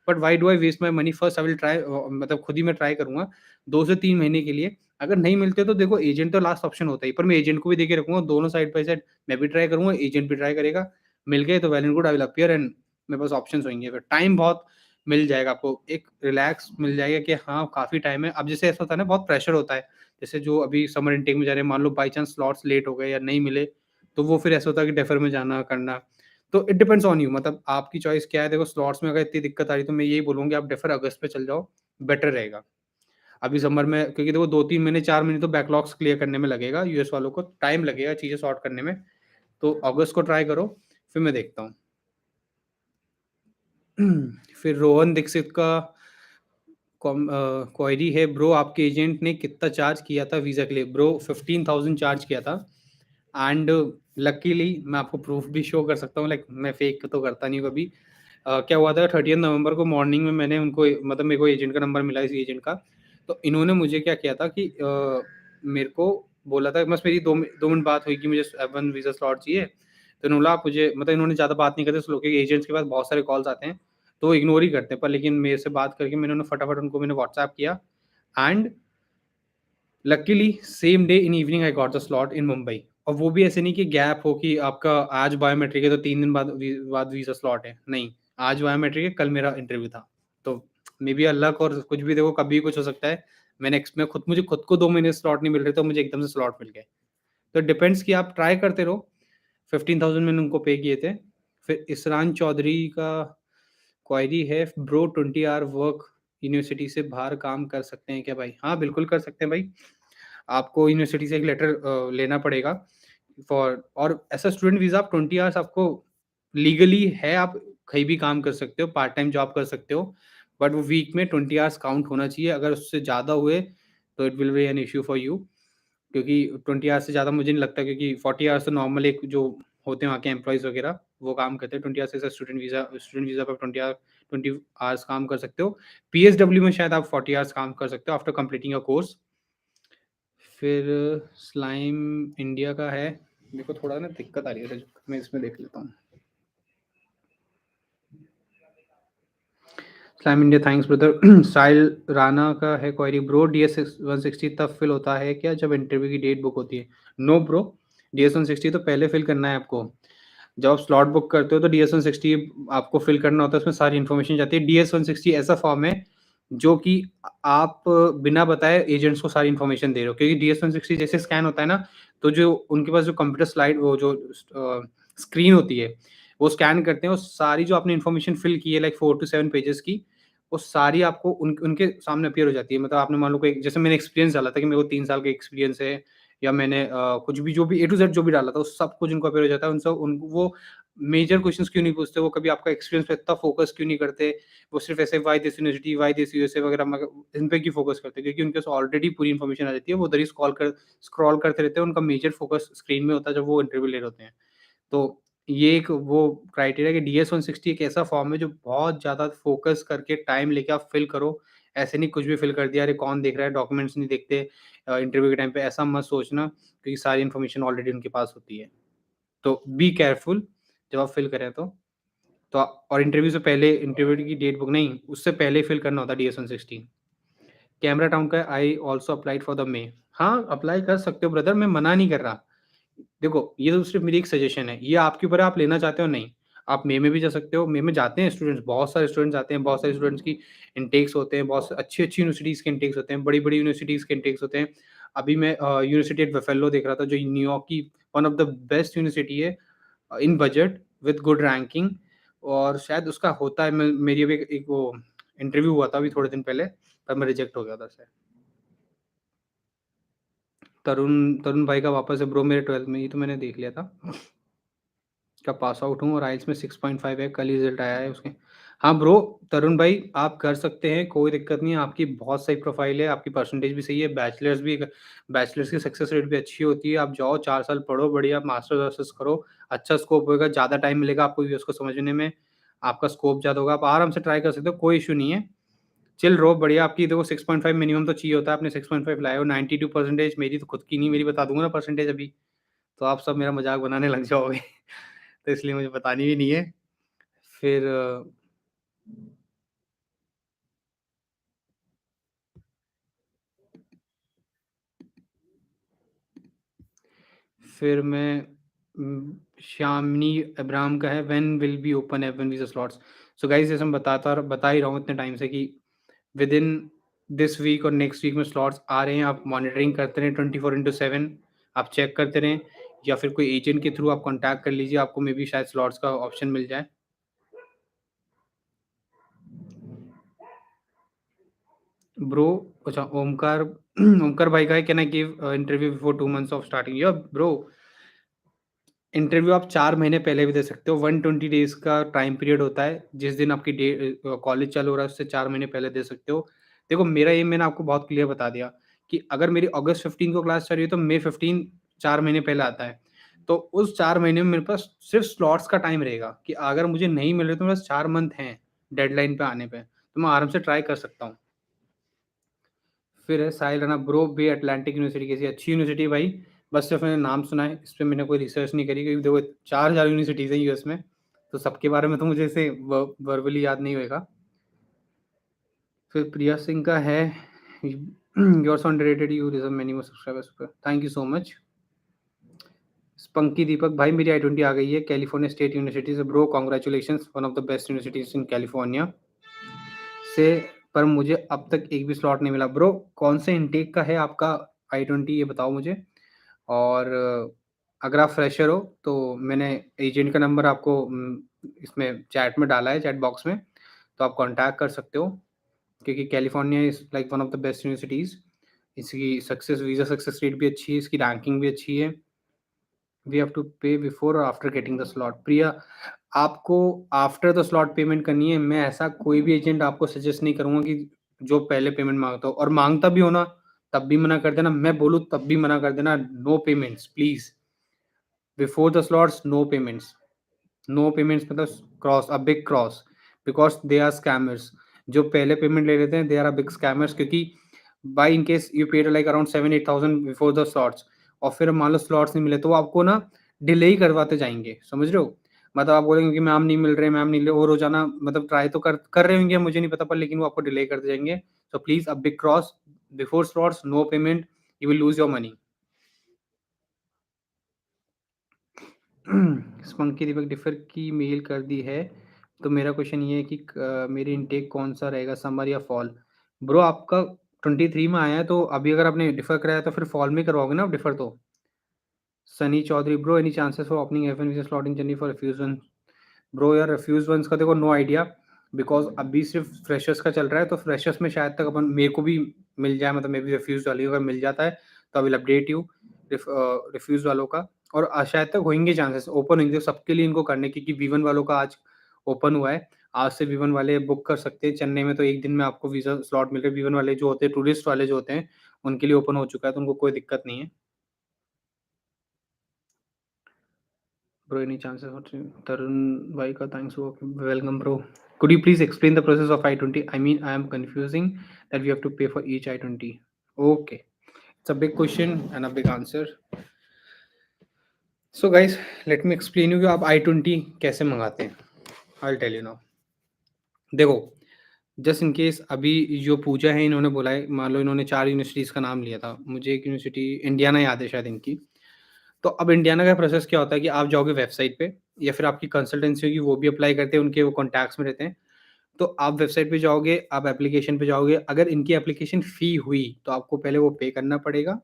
But why do I waste my money? First I will try मतलब खुद ही मैं ट्राई करूँगा 2 से 3 महीने के लिए। अगर नहीं मिलते तो देखो एजेंट तो लास्ट ऑप्शन होता है, पर मैं एजेंट को भी देके रखूँगा, दोनों साइड बाय साइड मैं भी ट्राई करूँगा, एजेंट भी ट्राई करेगा। मिल गए तो well and good, I will appear and मेरे पास ऑप्शंस होंगे। फिर टाइम बहुत मिल जाएगा आपको, एक रिलैक्स मिल जाएगा कि हाँ, काफ़ी टाइम है। अब जैसे ऐसा होता है ना, बहुत प्रेशर होता है। जैसे जो अभी समर इनटेक में जा रहे हैं, मान लो बाय चांस स्लॉट्स लेट हो गए या नहीं मिले, तो वो फिर ऐसा होता है कि डेफर में जाना, करना। तो इट डिपेंड्स ऑन यू, मतलब आपकी चॉइस क्या है। देखो स्लॉट्स में अगर इतनी दिक्कत आ रही है, तो मैं यही बोलूँगा आप डेफर अगस्त पे चल जाओ, बेटर रहेगा। अभी समर में क्योंकि देखो 2-3 महीने, 4 महीने तो बैकलॉग्स क्लियर करने में लगेगा, यूएस वालों को टाइम लगेगा चीज़ें सॉर्ट करने में। तो अगस्त को ट्राई करो, फिर मैं देखता हूँ। फिर रोहन दीक्षित का क्वेरी है, ब्रो आपके एजेंट ने कितना चार्ज किया था वीज़ा के लिए? ब्रो 15,000 चार्ज किया था एंड लकीली मैं आपको प्रूफ भी शो कर सकता हूँ, लाइक मैं फेक तो करता नहीं हूँ कभी। क्या हुआ था 30 नवंबर को मॉर्निंग में मैंने उनको मतलब मेरे को एजेंट का नंबर मिला इस एजेंट का, तो इन्होंने मुझे क्या किया था कि मेरे को बोला था, बस मेरी 2 मिनट बात हुई कि मुझे F1 वीज़ा स्लॉट चाहिए। तो इन्होंने बोला आप मुझे, मतलब इन्होंने ज़्यादा बात नहीं करते, स्लो क्योंकि एजेंट्स के पास बहुत सारे कॉल्स आते हैं, तो वो इग्नोर ही करते हैं। पर लेकिन मेरे से बात करके मैंने उन्हें फटाफट उनको मैंने व्हाट्सएप किया and luckily same day in evening I got the slot इन मुंबई। और वो भी ऐसे नहीं कि गैप हो कि आपका आज बायोमेट्रिक है तो 3 दिन बाद वीज़ा स्लॉट है, नहीं, आज बायोमेट्रिक है, कल मेरा इंटरव्यू था। तो मे बी लक और कुछ भी, देखो कभी भी कुछ हो सकता है। मुझे खुद को 2 महीने स्लॉट नहीं मिल रहे, तो मुझे एकदम से स्लॉट मिल गए। तो डिपेंड्स कि आप ट्राई करते रहो। 15,000 मैंने उनको पे किए थे। फिर इसरान चौधरी का क्वेरी है, ब्रो 20 आवर वर्क यूनिवर्सिटी से बाहर काम कर सकते हैं क्या भाई? हाँ, बिल्कुल कर सकते हैं भाई। आपको यूनिवर्सिटी से एक लेटर लेना पड़ेगा फॉर, और ऐसा स्टूडेंट वीज़ा आप 20 आवर्स आपको लीगली है, आप कहीं भी काम कर सकते हो, पार्ट टाइम जॉब कर सकते हो, बट वो वीक में 20 आवर्स काउंट होना चाहिए। अगर उससे ज़्यादा हुए, तो it will be an issue for you, क्योंकि 20 आवर्स से ज़्यादा मुझे नहीं लगता, क्योंकि 40 आवर्स तो नॉर्मल एक जो होते हैं वहाँ के एम्प्लॉइज़ वगैरह, वो काम करते हैं। 20 आवर्स से स्टूडेंट वीज़ा पे 20 आवर्स काम कर सकते हो। पीएसडब्ल्यू में शायद आप 40 आवर्स काम कर सकते हो आफ्टर कंप्लीटिंग अ कोर्स। फिर स्लाइम इंडिया का है, मेरे को थोड़ा ना दिक्कत आ रही है, मैं इसमें देख लेता हूँ। Slime India, thanks brother. Sahil Rana का है क्वेरी, ब्रो डीएस 160 तब फिल होता है क्या जब इंटरव्यू की डेट बुक होती है? नो ब्रो, डीएस 160 तो पहले फिल करना है आपको। जब आप स्लॉट बुक करते हो तो डीएस 160 आपको फिल करना होता है, उसमें सारी इन्फॉर्मेशन जाती है। डीएस 160 ऐसा फॉर्म है जो कि आप बिना बताए एजेंट्स को सारी इन्फॉर्मेशन दे रहे हो, क्योंकि डीएस 160 जैसे स्कैन होता है ना, तो जो उनके पास जो कंप्यूटर स्लाइड, वो जो स्क्रीन होती है, वो स्कैन करते हैं और सारी जो आपने इन्फॉर्मेशन फिल की है, लाइक 4 टू 7 पेजेस की, वो सारी आपको उनके सामने अपीयर हो जाती है। मतलब आपने मान लो कोई, जैसे मैंने एक्सपीरियंस डाला था कि मेरे को 3 साल का एक्सपीरियंस है, या मैंने कुछ भी, जो भी ए टू ज़ेड जो भी डाला था, वो सब कुछ उनको अपीयर हो जाता है। उन सब उन वो मेजर क्वेश्चंस क्यों नहीं पूछते, वो कभी आपका एक्सपीरियंस पे इतना फोकस क्यों नहीं करते, वो सिर्फ ऐसे why this university, why this USA वगैरह, मगर इन पे क्यों फोकस करते हैं? क्योंकि उनके पास ऑलरेडी पूरी इन्फॉर्मेशन आ जाती है, वो उधर ही स्क्रॉल करते रहते हैं, उनका मेजर फोकस स्क्रीन में होता है जब वो इंटरव्यू ले रहे होते हैं। तो ये एक वो क्राइटेरिया कि डीएस 160 एक ऐसा फॉर्म है जो बहुत ज़्यादा फ़ोकस करके टाइम लेके आप फ़िल करो। ऐसे नहीं कुछ भी फ़िल कर दिया, अरे कौन देख रहा है, डॉक्यूमेंट्स नहीं देखते इंटरव्यू के टाइम पे, ऐसा मत सोचना, क्योंकि सारी इन्फॉर्मेशन ऑलरेडी उनके पास होती है। तो बी केयरफुल जब आप फ़िल करें तो। और इंटरव्यू से पहले, इंटरव्यू की डेट बुक नहीं, उससे पहले फ़िल करना होता है डीएस 160। कैमरा टाउन का I also applied for the May. हाँ, अप्लाई कर सकते हो ब्रदर, मैं मना नहीं कर रहा। देखो, ये तो सिर्फ़ मेरी एक सजेशन है, ये आपके ऊपर है, आप लेना चाहते हो नहीं। आप मई में भी जा सकते हो, मई में जाते हैं स्टूडेंट्स, बहुत सारे स्टूडेंट्स जाते हैं, बहुत सारे स्टूडेंट्स की इनटेक्स होते हैं, बहुत अच्छी-अच्छी यूनिवर्सिटीज़ के इनटेक्स होते हैं, बड़ी-बड़ी यूनिवर्सिटीज़ के इनटेक्स होते हैं। अभी मैं यूनिवर्सिटी एट बफेलो देख रहा था, जो न्यूयॉर्क की one of the best university है इन बजट विथ गुड रैंकिंग, और शायद उसका होता है, मैं मेरी अभी एक वो इंटरव्यू हुआ था अभी थोड़े दिन पहले, पर मैं रिजेक्ट हो गया था शायद। तरुण तरुण भाई का वापस है, ब्रो मेरे 12th में ही तो मैंने देख लिया था। का पास आउट हूँ और आइल्स में 6.5 है, कल ही रिज़ल्ट आया है उसके। हाँ ब्रो, तरुण भाई आप कर सकते हैं, कोई दिक्कत नहीं है, आपकी बहुत सही प्रोफ़ाइल है, आपकी परसेंटेज भी सही है, बैचलर्स की सक्सेस रेट भी अच्छी होती है, आप जाओ 4 साल पढ़ो बढ़िया, मास्टर्स-वास्टर्स करो, अच्छा स्कोप होएगा, ज़्यादा टाइम मिलेगा आपको यूएस को समझने में, आपका स्कोप ज़्यादा होगा, आप आराम से ट्राई कर सकते हो, कोई इश्यू नहीं है। चिल रहो बढ़िया, आपकी देखो 6.5 मिनिमम तो चाहिए होता है, आपने 6.5 लाए हो, 92 परसेंटेज, मेरी तो खुद की नहीं, मेरी बता दूँगा ना परसेंटेज अभी, तो आप सब मेरा मज़ाक बनाने लग जाओगे। तो इसलिए मुझे बतानी भी नहीं है। फिर फिर मैं शामिनी अब्राहम का है, when will be open F1 visa slots? So guys, जैसे मैं बता ही रहा हूँ इतने टाइम से कि विद इन दिस वीक और नेक्स्ट वीक में स्लॉट्स आ रहे हैं। आप मॉनिटरिंग करते रहें 24/7, आप चेक करते रहें, या फिर कोई एजेंट के थ्रू आप कॉन्टैक्ट कर लीजिए, आपको मे बी शायद स्लॉट्स का ऑप्शन मिल जाए। ब्रो, अच्छा ओमकार ओमकार भाई का है, can I give interview before 2 months of starting? या ब्रो, इंटरव्यू आप 4 महीने पहले भी दे सकते हो, 120 डेज़ का टाइम पीरियड होता है, जिस दिन आपकी कॉलेज चालू हो रहा है उससे 4 महीने पहले दे सकते हो। देखो मेरा एम मैंने आपको बहुत क्लियर बता दिया कि अगर मेरी अगस्त 15 को क्लास चल रही है तो मई 15 4 महीने पहले आता है। तो उस 4 महीने में मेरे पास सिर्फ़ स्लॉट्स का टाइम रहेगा कि अगर मुझे नहीं मिल रहे तो मेरे पास 4 मंथ हैं डेडलाइन पे आने पे, तो मैं आराम से ट्राई कर सकता हूँ। फिर है साहिल राणा, ब्रो बे अटलांटिक यूनिवर्सिटी कैसी है? अच्छी यूनिवर्सिटी है भाई, बस सिर्फ़ मैंने नाम सुना है, इस पे मैंने कोई रिसर्च नहीं करी, क्योंकि देखो 4000 यूनिवर्सिटीज़ हैं यूएस में, तो सबके बारे में तो मुझे ऐसे वर्बली याद नहीं होएगा। फिर प्रिया सिंह का है, You're so underrated, you deserve many more subscribers. Thank you so much. Spunky दीपक भाई मेरी I-20 आ गई है कैलिफोर्निया स्टेट यूनिवर्सिटी से bro, congratulation, one of the best universities in California से, पर मुझे अब तक एक भी स्लॉट नहीं मिला। ब्रो कौन से इनटेक का है आपका I-20 ये बताओ मुझे। और अगर आप फ्रेशर हो तो मैंने एजेंट का नंबर आपको इसमें चैट में डाला है, चैट बॉक्स में, तो आप कांटेक्ट कर सकते हो, क्योंकि California is like one of the best universities. इसकी वीज़ा सक्सेस रेट भी अच्छी है, इसकी रैंकिंग भी अच्छी है। वी हैव टू पे बिफोर और आफ्टर गेटिंग द स्लॉट। प्रिया, आपको आफ्टर द स्लॉट पेमेंट करनी है। मैं ऐसा कोई भी एजेंट आपको सजेस्ट नहीं करूँगा कि जो पहले पेमेंट माँगता हो, और माँगता भी हो ना, तब भी मना कर देना। मैं बोलूँ तब भी मना कर देना, no payments please. Before the slots no payments. No payments मतलब cross, a big cross, because they are scammers. जो पहले पेमेंट ले लेते हैं, they are a big scammers, क्योंकि by in case you paid like around 7-8,000 before the slots, और फिर मान लो स्लॉट्स नहीं मिले, तो वो आपको ना डिले ही करवाते जाएँगे, समझ रहे हो? मतलब आप बोलेंगे कि मैम नहीं मिल रहे, मैम नहीं मिल रहे, और रोज़ाना मतलब ट्राई तो कर रहे होंगे, मुझे नहीं पता, पर लेकिन वो आपको डिले करते जाएँगे। So please, a big cross, before slots no payment, you will lose your money. Spunky Deepak डिफर की मेल कर दी है, तो मेरा क्वेश्चन ये है कि मेरी इनटेक कौन सा रहेगा, समर या फॉल? ब्रो आपका 23 में आया है, तो अभी अगर आपने डिफर कराया तो फिर फॉल में करवाओगे ना आप डिफर तो। Sunny Chaudhary, bro any chances for opening F1 visa slot in जर्नी फॉर रिफ्यूज वन? ब्रो यार रिफ्यूज वंस का देखो नो आइडिया, बिकॉज अभी सिर्फ फ्रेशर्स का चल रहा है, तो फ्रेशर्स में शायद तक अपन मेरे को भी मिल जाए, मतलब मे बी रिफ्यूज वाली अगर मिल जाता है तो I will update you refuse वालों का। और शायद तक होंगे चांसेस, ओपन होंगे सबके लिए इनको करने की, क्योंकि वीवन वालों का आज ओपन हुआ है। आज से वीवन वाले बुक कर सकते हैं। चेन्नई में तो एक दिन में आपको वीजा स्लॉट मिल रहे हैं। वीवन वाले जो होते हैं, टूरिस्ट वाले जो होते हैं, उनके लिए ओपन हो चुका है, तो उनको कोई दिक्कत नहीं है। Bro, any chances for Tarun Vaika? Thanks for welcome, bro. Could you please explain the process of I-20? I mean, I am confusing that we have to pay for each I-20. Okay, it's a big question and a big answer. So, guys, let me explain you कि आप I-20 कैसे मंगाते हैं. I'll tell you now. देखो, just in case अभी जो पूजा है, इन्होंने बोला है, मान लो इन्होंने 4 यूनिवर्सिटीज़ का नाम लिया था। मुझे एक यूनिवर्सिटी इंडियाना याद है शायद इनकी। तो अब इंडियाना का प्रोसेस क्या होता है कि आप जाओगे वेबसाइट पे, या फिर आपकी कंसल्टेंसी होगी, वो भी अप्लाई करते हैं, उनके वो कॉन्टैक्ट्स में रहते हैं। तो आप वेबसाइट पे जाओगे, आप एप्लीकेशन पे जाओगे, अगर इनकी एप्लीकेशन फ़ी हुई, तो आपको पहले वो पे करना पड़ेगा,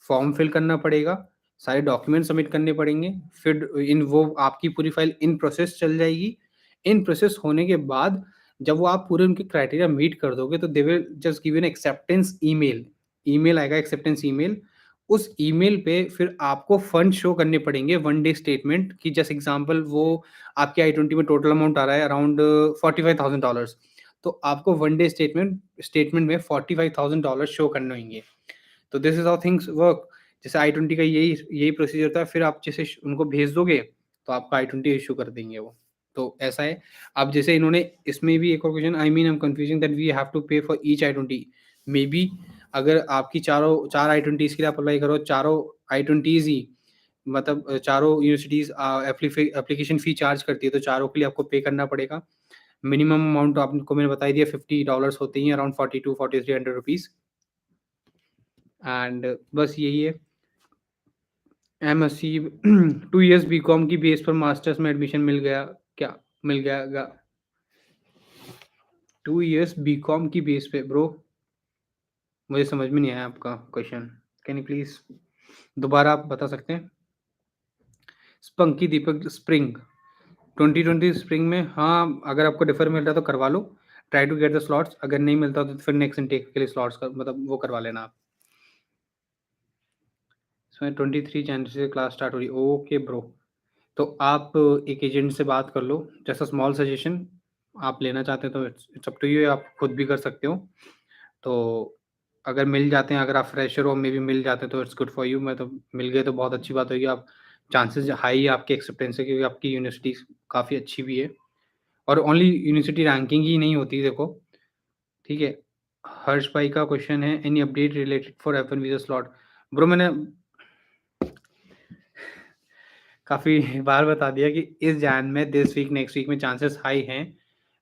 फॉर्म फिल करना पड़ेगा, सारे डॉक्यूमेंट सबमिट करने पड़ेंगे, फिर इन वो आपकी पूरी फाइल इन प्रोसेस चल जाएगी। इन प्रोसेस होने के बाद जब वो आप पूरे उनके क्राइटेरिया मीट कर दोगे, तो they will just give you N acceptance email. Email आएगा, एक्सेप्टेंस ईमेल। उस ईमेल पे फिर आपको फंड शो करने पड़ेंगे, 1 डे स्टेटमेंट की। जस्ट एग्ज़ाम्पल, वो आपके I-20 में टोटल अमाउंट आ रहा है अराउंड $45,000, तो आपको 1 डे स्टेटमेंट में $45,000 शो करने होंगे। तो this is how things work. जैसे I-20 का यही प्रोसीजर होता है। फिर आप जैसे उनको भेज दोगे, तो आपका I-20 इश्यू कर देंगे वो। तो ऐसा है। अब जैसे इन्होंने इसमें भी एक और question, I mean I am confusing that we have to pay for each I-20। Maybe अगर आपकी 4 I-20s के लिए आप अप्लाई करो, चारों I-20s ही, मतलब चारों यूनिवर्सिटीज़ एप्लीकेशन फ़ी चार्ज करती है, तो चारों के लिए आपको पे करना पड़ेगा। मिनिमम अमाउंट आपको मैंने बता ही दिया, $50 होते ही, अराउंड 42-4300 रुपीज़। एंड बस यही है। एमएससी 2 इयर्स बीकॉम की बेस पर मास्टर्स में एडमिशन मिल गया क्या? मिल जाएगा 2 इयर्स बीकॉम की बेस पे ब्रो? मुझे समझ में नहीं आया आपका क्वेश्चन। कैन यू प्लीज़ दोबारा आप बता सकते हैं? स्पंकी दीपक स्प्रिंग 2020 स्प्रिंग में, हाँ, अगर आपको डिफर मिल रहा है तो करवा लो। Try to get the slots. अगर नहीं मिलता तो फिर नेक्स्ट इनटेक के लिए स्लॉट्स का मतलब वो करवा लेना आप। इसमें 23 जनवरी से क्लास स्टार्ट हो रही है। Okay bro. तो आप एक एजेंट से बात कर लो। जैसा स्मॉल सजेशन, आप लेना चाहते हैं तो इट्स अप टू यू, आप खुद भी कर सकते हो। तो अगर मिल जाते हैं, अगर आप फ्रेशर हो, मे बी मिल जाते हैं, तो इट्स गुड फॉर यू। मैं तो मिल गए तो बहुत अच्छी बात होगी। आप चांसेस हाई है आपके एक्सेप्टेंस है, क्योंकि आपकी यूनिवर्सिटी काफ़ी अच्छी भी है। और ओनली यूनिवर्सिटी रैंकिंग ही नहीं होती, देखो, ठीक है। हर्ष भाई का क्वेश्चन है, any update related for F1 visa slot? Bro मैंने काफ़ी बार बता दिया कि इस जैन में, दिस वीक, नेक्स्ट वीक में चांसेस हाई हैं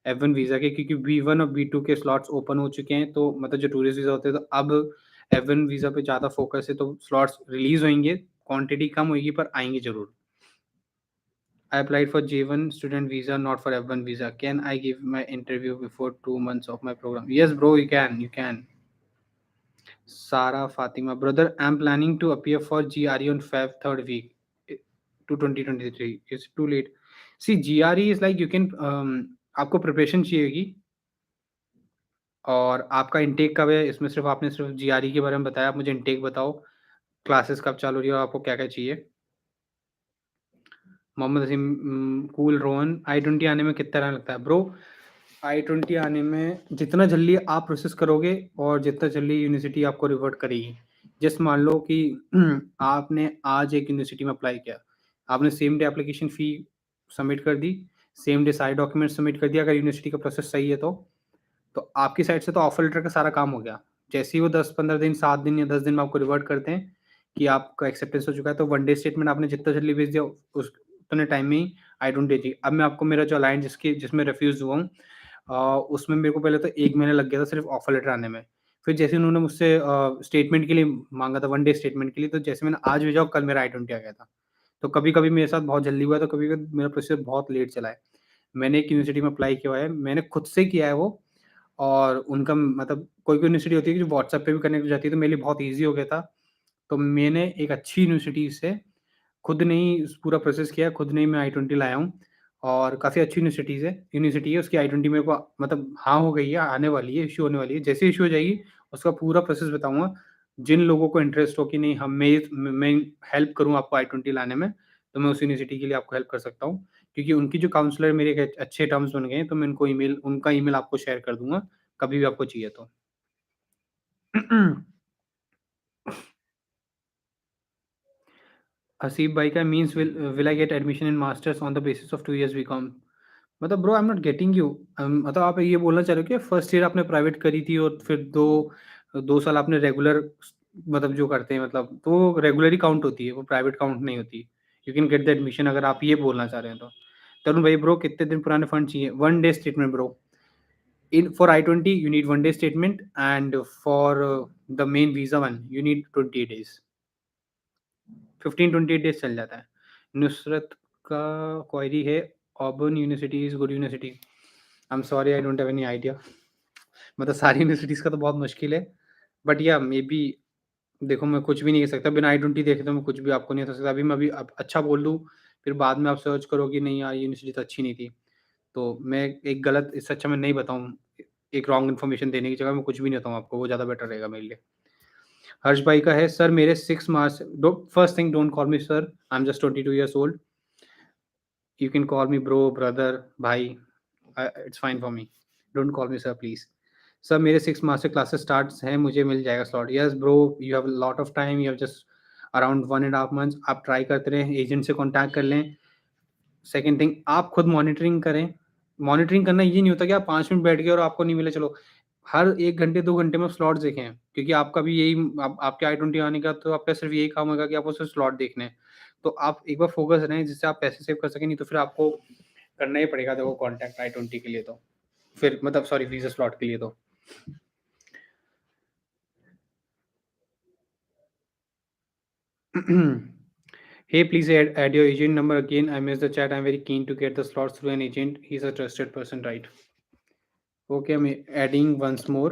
F1 वीज़ा के, क्योंकि B1 और B2 के स्लॉट्स ओपन हो चुके हैं, तो मतलब जो टूरिस्ट वीज़ा होते हैं, तो अब F1 वीज़ा पे ज़्यादा फ़ोकस है, तो स्लॉट्स रिलीज़ होंगे, क्वांटिटी कम होएगी पर आएँगे ज़रूर। I applied for J1 student visa, not for F1 visa. Can I give my interview before 2 months of my program? Yes, bro, you can. You can. Sarah Fatima, brother, I'm planning to appear for GRE on Feb third week to 2023. It's too late. See, GRE is like you can आपको preparation चाहिएगी और आपका intake कब है, इसमें सिर्फ आपने सिर्फ GRE के बारे में बताया। आप मुझे इंटेक बताओ, क्लासेस कब चालू हो रही है और आपको क्या-क्या चाहिए? मोहम्मद अज़ीम कूल रोहन, आई-20 आने में कितना टाइम लगता है? ब्रो, आई-20 आने में जितना जल्दी आप प्रोसेस करोगे और जितना जल्दी यूनिवर्सिटी आपको रिवर्ट करेगी। जस्ट मान लो कि आपने आज एक यूनिवर्सिटी में अप्लाई किया, आपने same day application fee submit कर दी, सेम डे सारे डॉक्यूमेंट सबमिट कर दिया, अगर यूनिवर्सिटी का प्रोसेस सही है तो आपकी साइड से तो ऑफर लेटर का सारा काम हो गया। जैसे ही वो 10-15 दिन, 7 दिन या 10 दिन में आपको रिवर्ट करते हैं कि आपका एक्सेप्टेंस हो चुका है, तो वन डे स्टेटमेंट आपने जितना जल्दी भेज दिया, उस उतने टाइम में ही आई-20 थी। अब मैं आपको मेरा जो अलायंस जिसमें रिफ्यूज़ हुआ हूँ, उसमें मेरे को पहले तो 1 महीना लग गया था सिर्फ़ ऑफर लेटर आने में। फिर जैसे उन्होंने मुझसे स्टेटमेंट के लिए माँगा था, वन डे स्टेटमेंट के लिए, तो जैसे मैंने आज भेजा, कल मेरा आई-20 आ गया था। तो कभी-कभी मेरे साथ बहुत जल्दी हुआ है, तो कभी-कभी मेरा प्रोसेस बहुत लेट चला है। मैंने एक यूनिवर्सिटी में अप्लाई किया है, मैंने खुद से किया है वो, और उनका मतलब कोई-कोई यूनिवर्सिटी होती है कि जो व्हाट्सएप पे भी कनेक्ट हो जाती है, तो मेरे लिए बहुत ईज़ी हो गया था। तो मैंने एक अच्छी यूनिवर्सिटी से खुद ने ही पूरा प्रोसेस किया, खुद ने ही मैं आई-20 लाया हूँ, और काफ़ी अच्छी यूनिवर्सिटी है, उसकी आई-20 मेरे को मतलब हाँ हो गई है, आने वाली है, इश्यू होने वाली है। जैसे ही इश्यू हो जाएगी, उसका पूरा प्रोसेस बताऊँगा। जिन लोगों को इंटरेस्ट हो कि नहीं, हम मैं हेल्प करूँ आपको आई-20 लाने में, तो मैं उस यूनिवर्सिटी के लिए आपको हेल्प कर सकता हूँ। क्योंकि उनकी जो काउंसलर मेरे एक अच्छे टर्म्स बन गए हैं, तो मैं उनका ईमेल आपको शेयर कर दूँगा, कभी भी आपको चाहिए तो। हसीब भाई का means will I get admission in masters on the basis of 2 years BCom? मतलब bro, I am not getting you. मतलब आप ये बोलना चाह रहे हो कि फर्स्ट ईयर आपने प्राइवेट करी थी और फिर 2 साल आपने रेगुलर मतलब जो करते हैं, मतलब तो वो रेगुलर ही काउंट होती है, वो प्राइवेट काउंट नहीं होती। You can get the admission, अगर आप ये बोलना चाह रहे हैं तो। तरुण भाई, ब्रो कितने दिन पुराने फंड चाहिए? 1 day statement bro. In for I-20 you need 1 day statement, and for the main visa one you need 20 days, 15-28 days चल जाता है। नुसरत का क्वेरी है, Auburn university is good university? I am sorry, I don't have any idea. मतलब सारी universities का तो बहुत मुश्किल है, बट या मेबी देखो, मैं कुछ भी नहीं कह सकता, बिना आई-20 देखे तो मैं कुछ भी आपको नहीं बता सकता। अभी मैं अभी अब अच्छा बोल दूँ, फिर बाद में आप सर्च करो कि नहीं यार, ये यूनिवर्सिटी तो अच्छी नहीं थी। तो मैं एक गलत, इससे अच्छा मैं नहीं बताऊँ, एक रॉन्ग इन्फॉर्मेशन देने की जगह मैं कुछ भी नहीं बताऊँ आपको, वो ज़्यादा बेटर रहेगा मेरे लिए। हर्ष भाई का है, सर मेरे 6 March do first thing, don't call me sir, I am just 22 years old, you can call me bro, brother, भाई, it's fine for me, don't call me sir please. Sir मेरे 6 मार्च से क्लासेस स्टार्ट्स हैं, मुझे मिल जाएगा slot? Yes bro, you have lot of time, you have just around 1 and half months, आप try करते रहें, agent से कॉन्टैक्ट कर लें। सेकंड थिंग, आप खुद मॉनिटरिंग करें। मॉनिटरिंग करना ये नहीं होता कि आप 5 मिनट बैठ गए और आपको नहीं मिला, चलो। हर 1 घंटे, 2 घंटे में स्लॉट्स देखें, क्योंकि आपका भी यही आप आपके आई-20 आने का तो आपका सिर्फ़ यही काम होगा कि आपको सिर्फ़ स्लॉट देखने हैं। तो आप एक बार फ़ोकस रहें जिससे आप पैसे सेव कर सकें, नहीं तो फिर आपको करना ही पड़ेगा देखो कॉन्टैक्ट आई-20 के लिए तो। फिर मतलब सॉरी, वीज़ा स्लॉट के लिए तो। Hey, please add your agent number again. I missed the chat. I'm very keen to get the slots through an agent. He's a trusted person, right? Okay, I'm adding once more.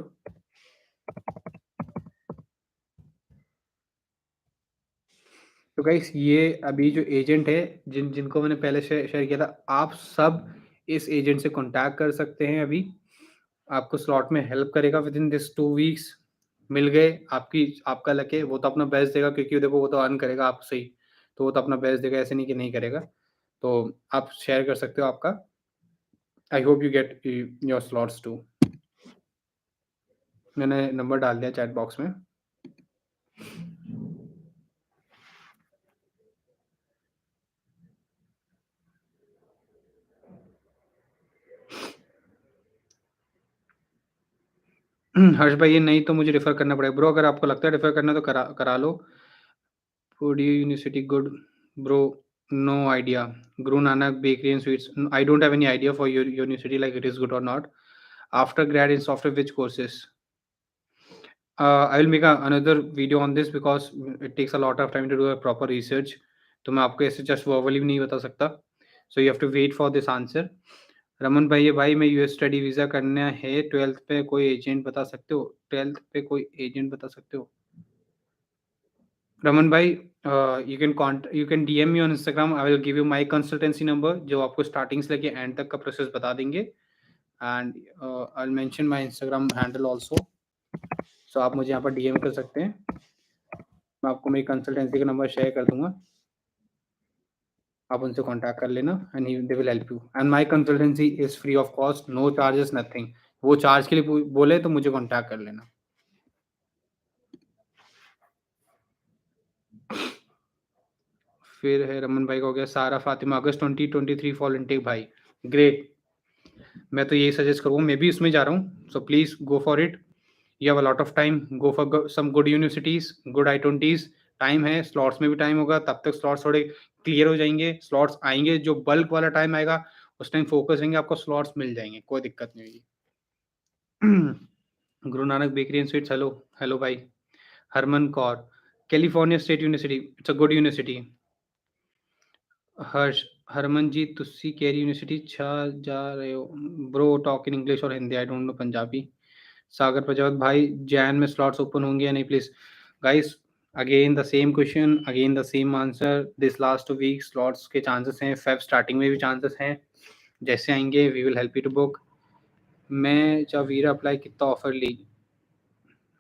तो guys, ये अभी जो agent है, जिनको मैंने पहले share किया था, आप सब इस एजेंट से कॉन्टैक्ट कर सकते हैं अभी। आपको स्लॉट में हेल्प करेगा विदिन दिस 2 वीक्स। मिल गए, आपका लक है, वो तो अपना बेस्ट देगा, क्योंकि देखो वो तो अर्न करेगा आपसे ही, तो वो तो अपना बेस्ट देगा, ऐसे नहीं कि नहीं करेगा। तो आप शेयर कर सकते हो आपका। I hope you get your slots too. मैंने नंबर डाल दिया चैट बॉक्स में। हर्ष भाई, ये नहीं तो मुझे रेफर करना पड़ेगा। ब्रो, अगर आपको लगता है रेफर करना तो करा करा लो। Food university good bro. No idea. Guru Nanak Bakery and Sweets. I don't have any idea for your university, like it is good or not. After grad in software, which courses? I will make another video on this because it takes a lot of time to do a proper research. तो मैं आपको ऐसे just verbally भी नहीं बता सकता. So you have to wait for this answer. Raman भाई, ये भाई मैं यूएस स्टडी वीज़ा करना है, 12th पे कोई एजेंट बता सकते हो? 12th पे कोई एजेंट बता सकते हो? रमन भाई, you can DM me on Instagram. I will give you my consultancy number, जो आपको स्टार्टिंग से लेके एंड तक का प्रोसेस बता देंगे. And I will mention my Instagram handle also. So आप मुझे यहाँ पर डीएम कर सकते हैं. मैं आपको मेरी कंसल्टेंसी का नंबर शेयर कर दूंगा. आप उनसे कांटेक्ट कर लेना and they will help you. And my consultancy is free of cost, no charges, nothing. वो चार्ज के लिए बोले तो मुझे कांटेक्ट कर लेना. फिर है रमन भाई का हो गया. सारा फातिमा अगस्त 2023 फॉल इनटेक भाई. ग्रेट. मैं तो यही सजेस्ट करूँगा. मैं भी उसमें जा रहा हूँ. So please go for it. You have a lot of time. Go for some good universities, good I20s. Time है, स्लॉट्स में भी टाइम होगा. तब तक स्लॉट्स थोड़े क्लियर हो जाएंगे. स्लॉट्स आएंगे, जो बल्क वाला टाइम आएगा उस टाइम फोकस रहेंगे, आपको स्लॉट्स मिल जाएंगे, कोई दिक्कत नहीं होगी. Guru Nanak bakery and sweets. Hello hello भाई. Harman Kaur, California State University. It's a good university. Harsh, Harman ji तुसी केरी यूनिवर्सिटी छा जा रहे हो? ब्रो टॉक इन इंग्लिश और Hindi, I don't know Punjabi. Sagar Prajapat भाई, जैन में स्लॉट्स ओपन होंगे या नहीं please? Guys, again the same question, again the same answer. This last week slots के चांसेस हैं. फेब स्टार्टिंग में भी चांसेस हैं. जैसे आएंगे we will help you to book. मैं ਚਾਵੀਰਾ ਅਪਲਾਈ ਕੀਤਾ ਆਫਰ ਲਈ.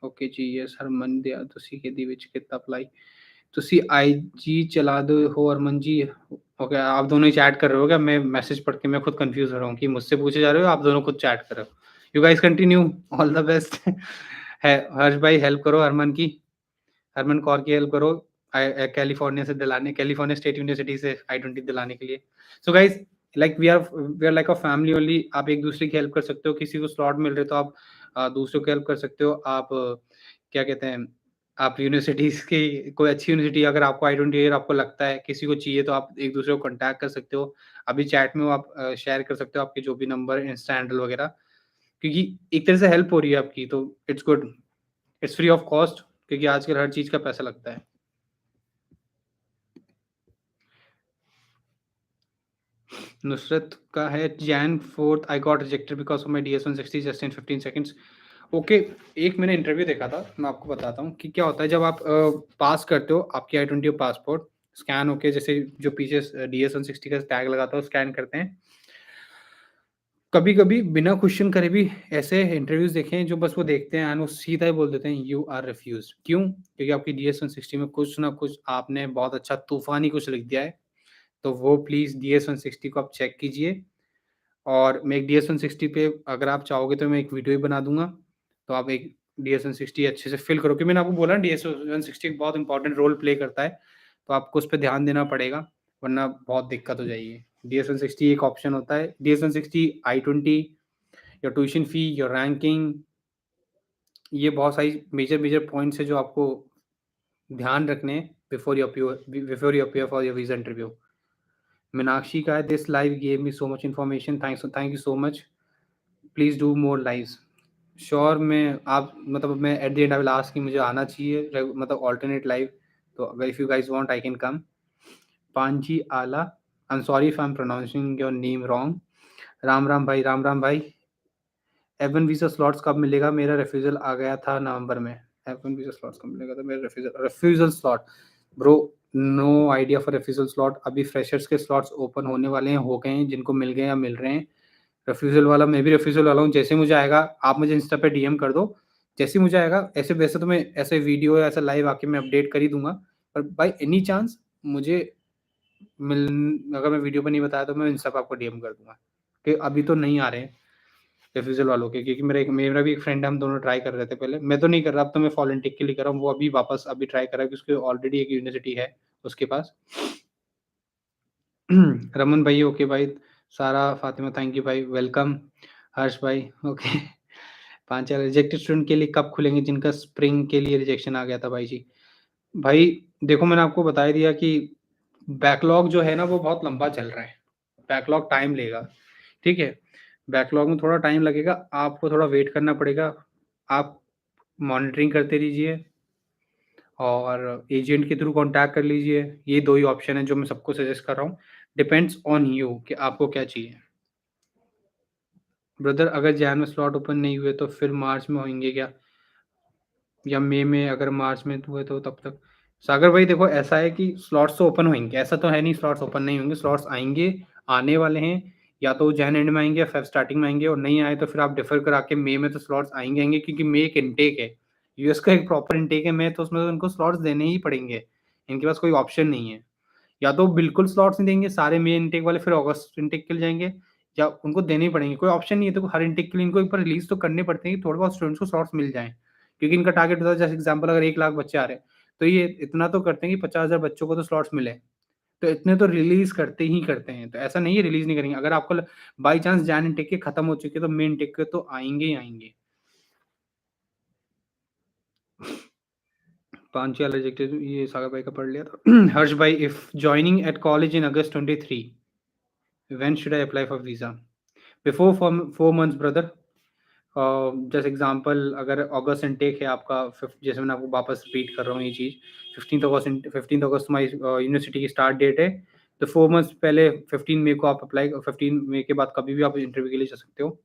ਓਕੇ ਜੀ, ਯੈਸ ਹਰਮਨ ਦਿਆ ਤੁਸੀਂ ਕਿਹਦੀ ਵਿੱਚ ਕੀਤਾ ਅਪਲਾਈ? ਤੁਸੀਂ आईजी चला दो हो अरमन जी. ओके, आप दोनों ही चैट कर रहे हो क्या? मैं मैसेज पढ़ के मैं खुद कंफ्यूज हो रहा हूँ कि मुझसे पूछे जा रहे हो, आप दोनों खुद चैट कर रहे हो. You guys continue. All the best. है हर्ष भाई, हेल्प करो हरमन की. हरमन कौर की हेल्प करो. कैलिफोर्निया से दिलाने, कैलिफोर्निया स्टेट यूनिवर्सिटी से I20 दिलाने के लिए. So guys, like we are like a family only. आप एक दूसरे की हेल्प कर सकते हो. किसी को स्लॉट मिल रहे तो आप दूसरों की हेल्प कर सकते हो. आप क्या कहते हैं, आप यूनिवर्सिटीज़ की कोई अच्छी यूनिवर्सिटी अगर आपको I20 ईयर आपको लगता है, किसी को चाहिए, तो आप एक दूसरे को कॉन्टैक्ट कर सकते हो. अभी चैट में वो आप शेयर कर सकते हो आपके जो भी नंबर, इंस्टा हैंडल वगैरह, क्योंकि एक तरह से हेल्प हो रही है आपकी, तो it's good. It's free of cost, क्योंकि आजकल हर चीज़ का पैसा लगता है. नुसरत का है Jain 4th I got rejected because of my DS160 just in 15 seconds. Okay, एक मैंने इंटरव्यू देखा था, मैं आपको बताता हूँ कि क्या होता है जब आप पास करते हो आपकी I20 पासपोर्ट स्कैन होके, जैसे जो पीछे DS160 का टैग लगाता है स्कैन करते हैं. कभी कभी बिना क्वेश्चन करे भी ऐसे इंटरव्यूज देखे हैं जो बस वो देखते हैं एंड वो सीधा ही बोल देते हैं यू आर रिफ्यूज. क्यों? क्योंकि आपकी DS160 में कुछ ना कुछ आपने बहुत अच्छा तूफानी कुछ लिख दिया है. तो वो प्लीज़ DS160 को आप चेक कीजिए. और मैं एक DS160 पे अगर आप चाहोगे तो मैं एक वीडियो ही बना दूँगा. तो आप एक DS160 अच्छे से फ़िल करो, क्योंकि मैंने आपको बोला ना DS160 एक बहुत इम्पोर्टेंट रोल प्ले करता है. तो आपको उस पे ध्यान देना पड़ेगा, वरना बहुत दिक्कत हो जाएगी. DS160 एक ऑप्शन होता है. DS160, I20, your tuition fee, your ranking, ये बहुत सारी मेजर पॉइंट्स हैं जो आपको ध्यान रखने हैं before you appear for your visa interview. Meenakshi का है, this live gave me so much information, thank you so much. Please do more lives. Sure, मैं आप मतलब मैं at the end I will ask कि मुझे आना चाहिए मतलब ऑल्टरनेट लाइव. तो अगर if you guys want I can come. पांची आला, I am sorry if I am pronouncing your name wrong. Ram Ram भाई, राम राम भाई. F1 वीज़ा स्लॉट्स कब मिलेगा? मेरा रिफ्यूज़ल आ गया था नवंबर में. F1 वीज़ा स्लॉट्स कब मिलेगा? तो मेरा refusal slot. Bro, no idea for refusal slot. अभी फ्रेशर्स के स्लॉट्स ओपन होने वाले हैं, हो गए हैं, जिनको मिल गए या मिल रहे हैं. रिफ्यूज़ल वाला, मैं भी रिफ्यूज़ल वाला हूँ. जैसे मुझे आएगा आप मुझे इंस्टा पे डीएम कर दो. जैसे ही मुझे आएगा, ऐसे वैसे तो मैं ऐसे वीडियो या ऐसा लाइव आके मैं अपडेट कर ही दूँगा. पर बाय एनी चांस मुझे मिल अगर मैं वीडियो पे नहीं बताया तो मैं इंस्टा पे आपको डीएम कर दूँगा. कि अभी तो नहीं आ रहे हैं रिफ्यूज़ल वालों के, क्योंकि मेरा भी एक फ्रेंड है, हम दोनों ट्राई कर रहे थे पहले. मैं तो नहीं कर रहा, अब तो मैं फॉरेन-टेक के लिए कर रहा हूँ. वो अभी वापस अभी ट्राई कर रहा है कि उसके ऑलरेडी एक यूनिवर्सिटी है उसके पास. रमन भाई, ओके भाई. सारा फातिमा, थैंक यू भाई, वेलकम. हर्ष भाई, ओके. 5 रिजेक्टेड स्टूडेंट के लिए कब खुलेंगे जिनका स्प्रिंग के लिए रिजेक्शन आ गया था भाई जी? भाई देखो, मैंने आपको बता ही दिया कि बैकलॉग जो है ना वो बहुत लंबा चल रहा है। बैकलॉग टाइम लेगा, ठीक है? बैकलॉग में थोड़ा टाइम लगेगा, आपको थोड़ा वेट करना पड़ेगा। आप मॉनिटरिंग करते रहिए और एजेंट के थ्रू कॉन्टैक्ट कर लीजिए। ये 2 ही ऑप्शन हैं जो मैं सबको सजेस्ट कर रहा हूँ। डिपेंड्स ऑन यू कि आपको क्या चाहिए। ब्रदर अगर जैन में स्लॉट ओपन नहीं हुए तो फिर मार्च में होंगे क्या? या मई में अगर मार्च में हुए तो तब तक? सागर भाई देखो ऐसा है कि स्लॉट्स तो ओपन होंगे, ऐसा तो है नहीं स्लॉट्स ओपन नहीं होंगे, स्लॉट्स आएँगे, आने वाले हैं, या तो जैन एंड में आएँगे या फेब स्टार्टिंग में आएँगे और नहीं आए तो फिर आप डिफर करा के मई में तो स्लॉट्स आएँगे क्योंकि मई एक इनटेक है। यूएस का एक प्रॉपर इनटेक है मई, तो उसमें तो उनको स्लॉट्स देने ही पड़ेंगे। इनके पास कोई ऑप्शन नहीं है। या तो बिल्कुल स्लॉट्स नहीं देंगे, सारे मई इनटेक वाले फिर अगस्त इनटेक के लिए जाएँगे, या उनको देने ही पड़ेंगे, कोई ऑप्शन नहीं है। तो हर इनटेक के लिए इनको एक बार रिलीज़ तो करने पड़ते हैं कि थोड़े बहुत स्टूडेंट्स को स्लॉट्स मिल जाएँ। क्योंकि इनका टारगेट होता है, जैसे एग्ज़ाम्पल अगर 1 लाख बच्चे आ रहे हैं, तो ये इतना तो करते हैं कि 50,000 बच्चों को तो स्लॉट्स मिले। तो इतने तो रिलीज़ करते ही करते हैं, तो ऐसा नहीं है रिलीज़ नहीं करेंगे। अगर आपको बाय चांस जैन इनटेक के खत्म हो चुके हैं, तो मेन इनटेक के तो आएँगे ही आएँगे। पांचाल रिजेक्टेड, ये सागर भाई का पढ़ लिया था। हर्ष भाई, if joining at college in August 23, when should I apply for visa? Before 4 months brother. जैसे एग्ज़ाम्पल अगर अगस्त इनटेक है आपका, जैसे मैंने आपको वापस रिपीट कर रहा हूँ ये चीज़, 15th अगस्त तुम्हारी यूनिवर्सिटी की स्टार्ट डेट है, तो 4 मंथ्स पहले 15 मई को आप अप्लाई, 15 मई के बाद कभी भी आप इंटरव्यू के लिए जा सकते हो।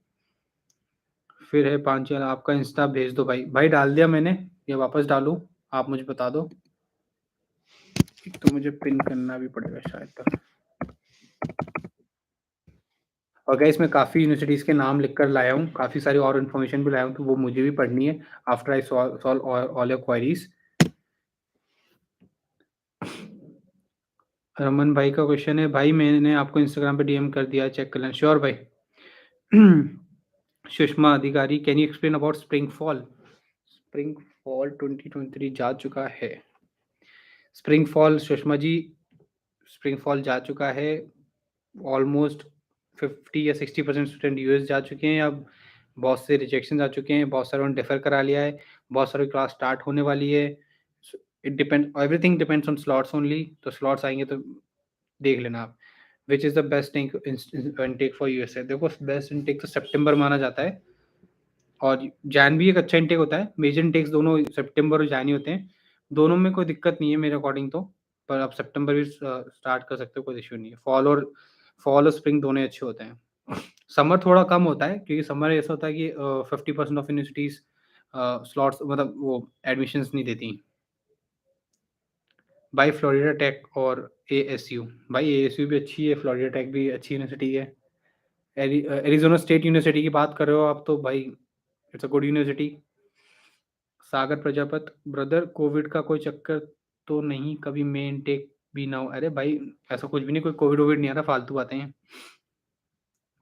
फिर है पांचाल, आपका इंस्टा भेज दो भाई। भाई डाल दिया मैंने, या वापस डालूँ? आप मुझे बता दो। एक तो मुझे पिन करना भी पड़ेगा शायद तक। और गाइस मैं काफ़ी यूनिवर्सिटीज़ के नाम लिख कर लाया हूँ, काफ़ी सारी और इन्फॉर्मेशन भी लाया हूँ, तो वो मुझे भी पढ़नी है after I solve all your queries. Raman भाई का क्वेश्चन है, भाई मैंने आपको इंस्टाग्राम पे डीएम कर दिया है, चेक कर लेना। श्योर भाई। सुषमा अधिकारी, can you explain about spring fall? Spring fall 2023 जा चुका है। Spring fall Sushma ji, spring fall जा चुका है। ऑलमोस्ट 50 या 60% स्टूडेंट यूएस जा चुके हैं। अब बहुत से रिजेक्शन आ चुके हैं, बहुत सारों ने डिफर करा लिया है, बहुत सारी क्लास स्टार्ट होने वाली है। It depend, everything depends on slots only. तो स्लॉट्स आएंगे तो देख लेना आप। Which is the best intake for USA? देखो बेस्ट इनटेक तो सितंबर माना जाता है, और जैन भी एक अच्छा इनटेक होता है। मेजर इनटेक्स दोनों सितंबर और जैन ही होते हैं। दोनों में कोई दिक्कत नहीं है मेरे अकॉर्डिंग तो, पर आप सितंबर भी स्टार्ट कर सकते हो, कोई इश्यू नहीं है। फॉल और स्प्रिंग दोनों ही अच्छे होते हैं। समर थोड़ा कम होता है क्योंकि समर ऐसा होता है कि 50% ऑफ यूनिवर्सिटीज़ स्लॉट्स मतलब वो एडमिशन्स नहीं देती। भाई फ्लोरिडा टेक और एएसयू, भाई एएसयू भी अच्छी है, फ्लोरिडा टेक भी अच्छी यूनिवर्सिटी है। एरिज़ोना स्टेट यूनिवर्सिटी की बात कर रहे हो आप, तो भाई it's a good university. Sagar Prajapat, brother Covid का कोई चक्कर तो नहीं, कभी मेन टेक भी ना हो? अरे भाई ऐसा कुछ भी नहीं, कोई कोविड वोविड नहीं आ रहा, फालतू बातें हैं।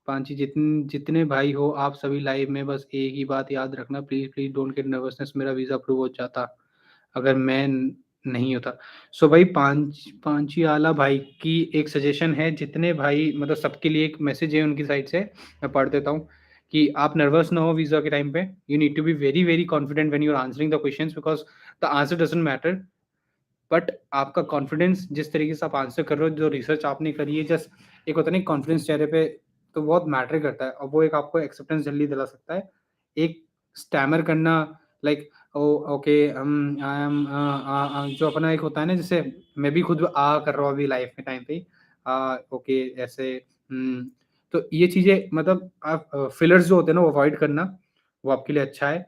पांची, जितने भाई हो आप सभी लाइव में, बस एक ही बात याद रखना, please please don't get nervousness, मेरा वीज़ा अप्रूव हो जाता अगर मैं नहीं होता। सो भाई पांची आला भाई की एक सजेशन है, जितने भाई मतलब सबके लिए एक मैसेज है उनकी साइड से, मैं पढ़ देता हूँ कि आप नर्वस ना हो वीज़ा के टाइम पे। You need to be very very confident when you are answering the questions, because the answer doesn't matter, but आपका कॉन्फिडेंस जिस तरीके से आप आंसर कर रहे हो, जो रिसर्च आपने करी है, जस्ट एक होता नहीं कॉन्फिडेंस चेहरे पे, तो बहुत मैटर करता है, और वो एक आपको एक्सेप्टेंस जल्दी दिला सकता है। एक स्टैमर करना, like oh okay I am जो अपना एक होता है ना, जैसे मैं भी खुद कर रहा हूँ अभी लाइफ में टाइम पे, ओके ऐसे, तो ये चीज़ें मतलब आप फिलर्स जो होते हैं ना वो अवॉइड करना, वो आपके लिए अच्छा है।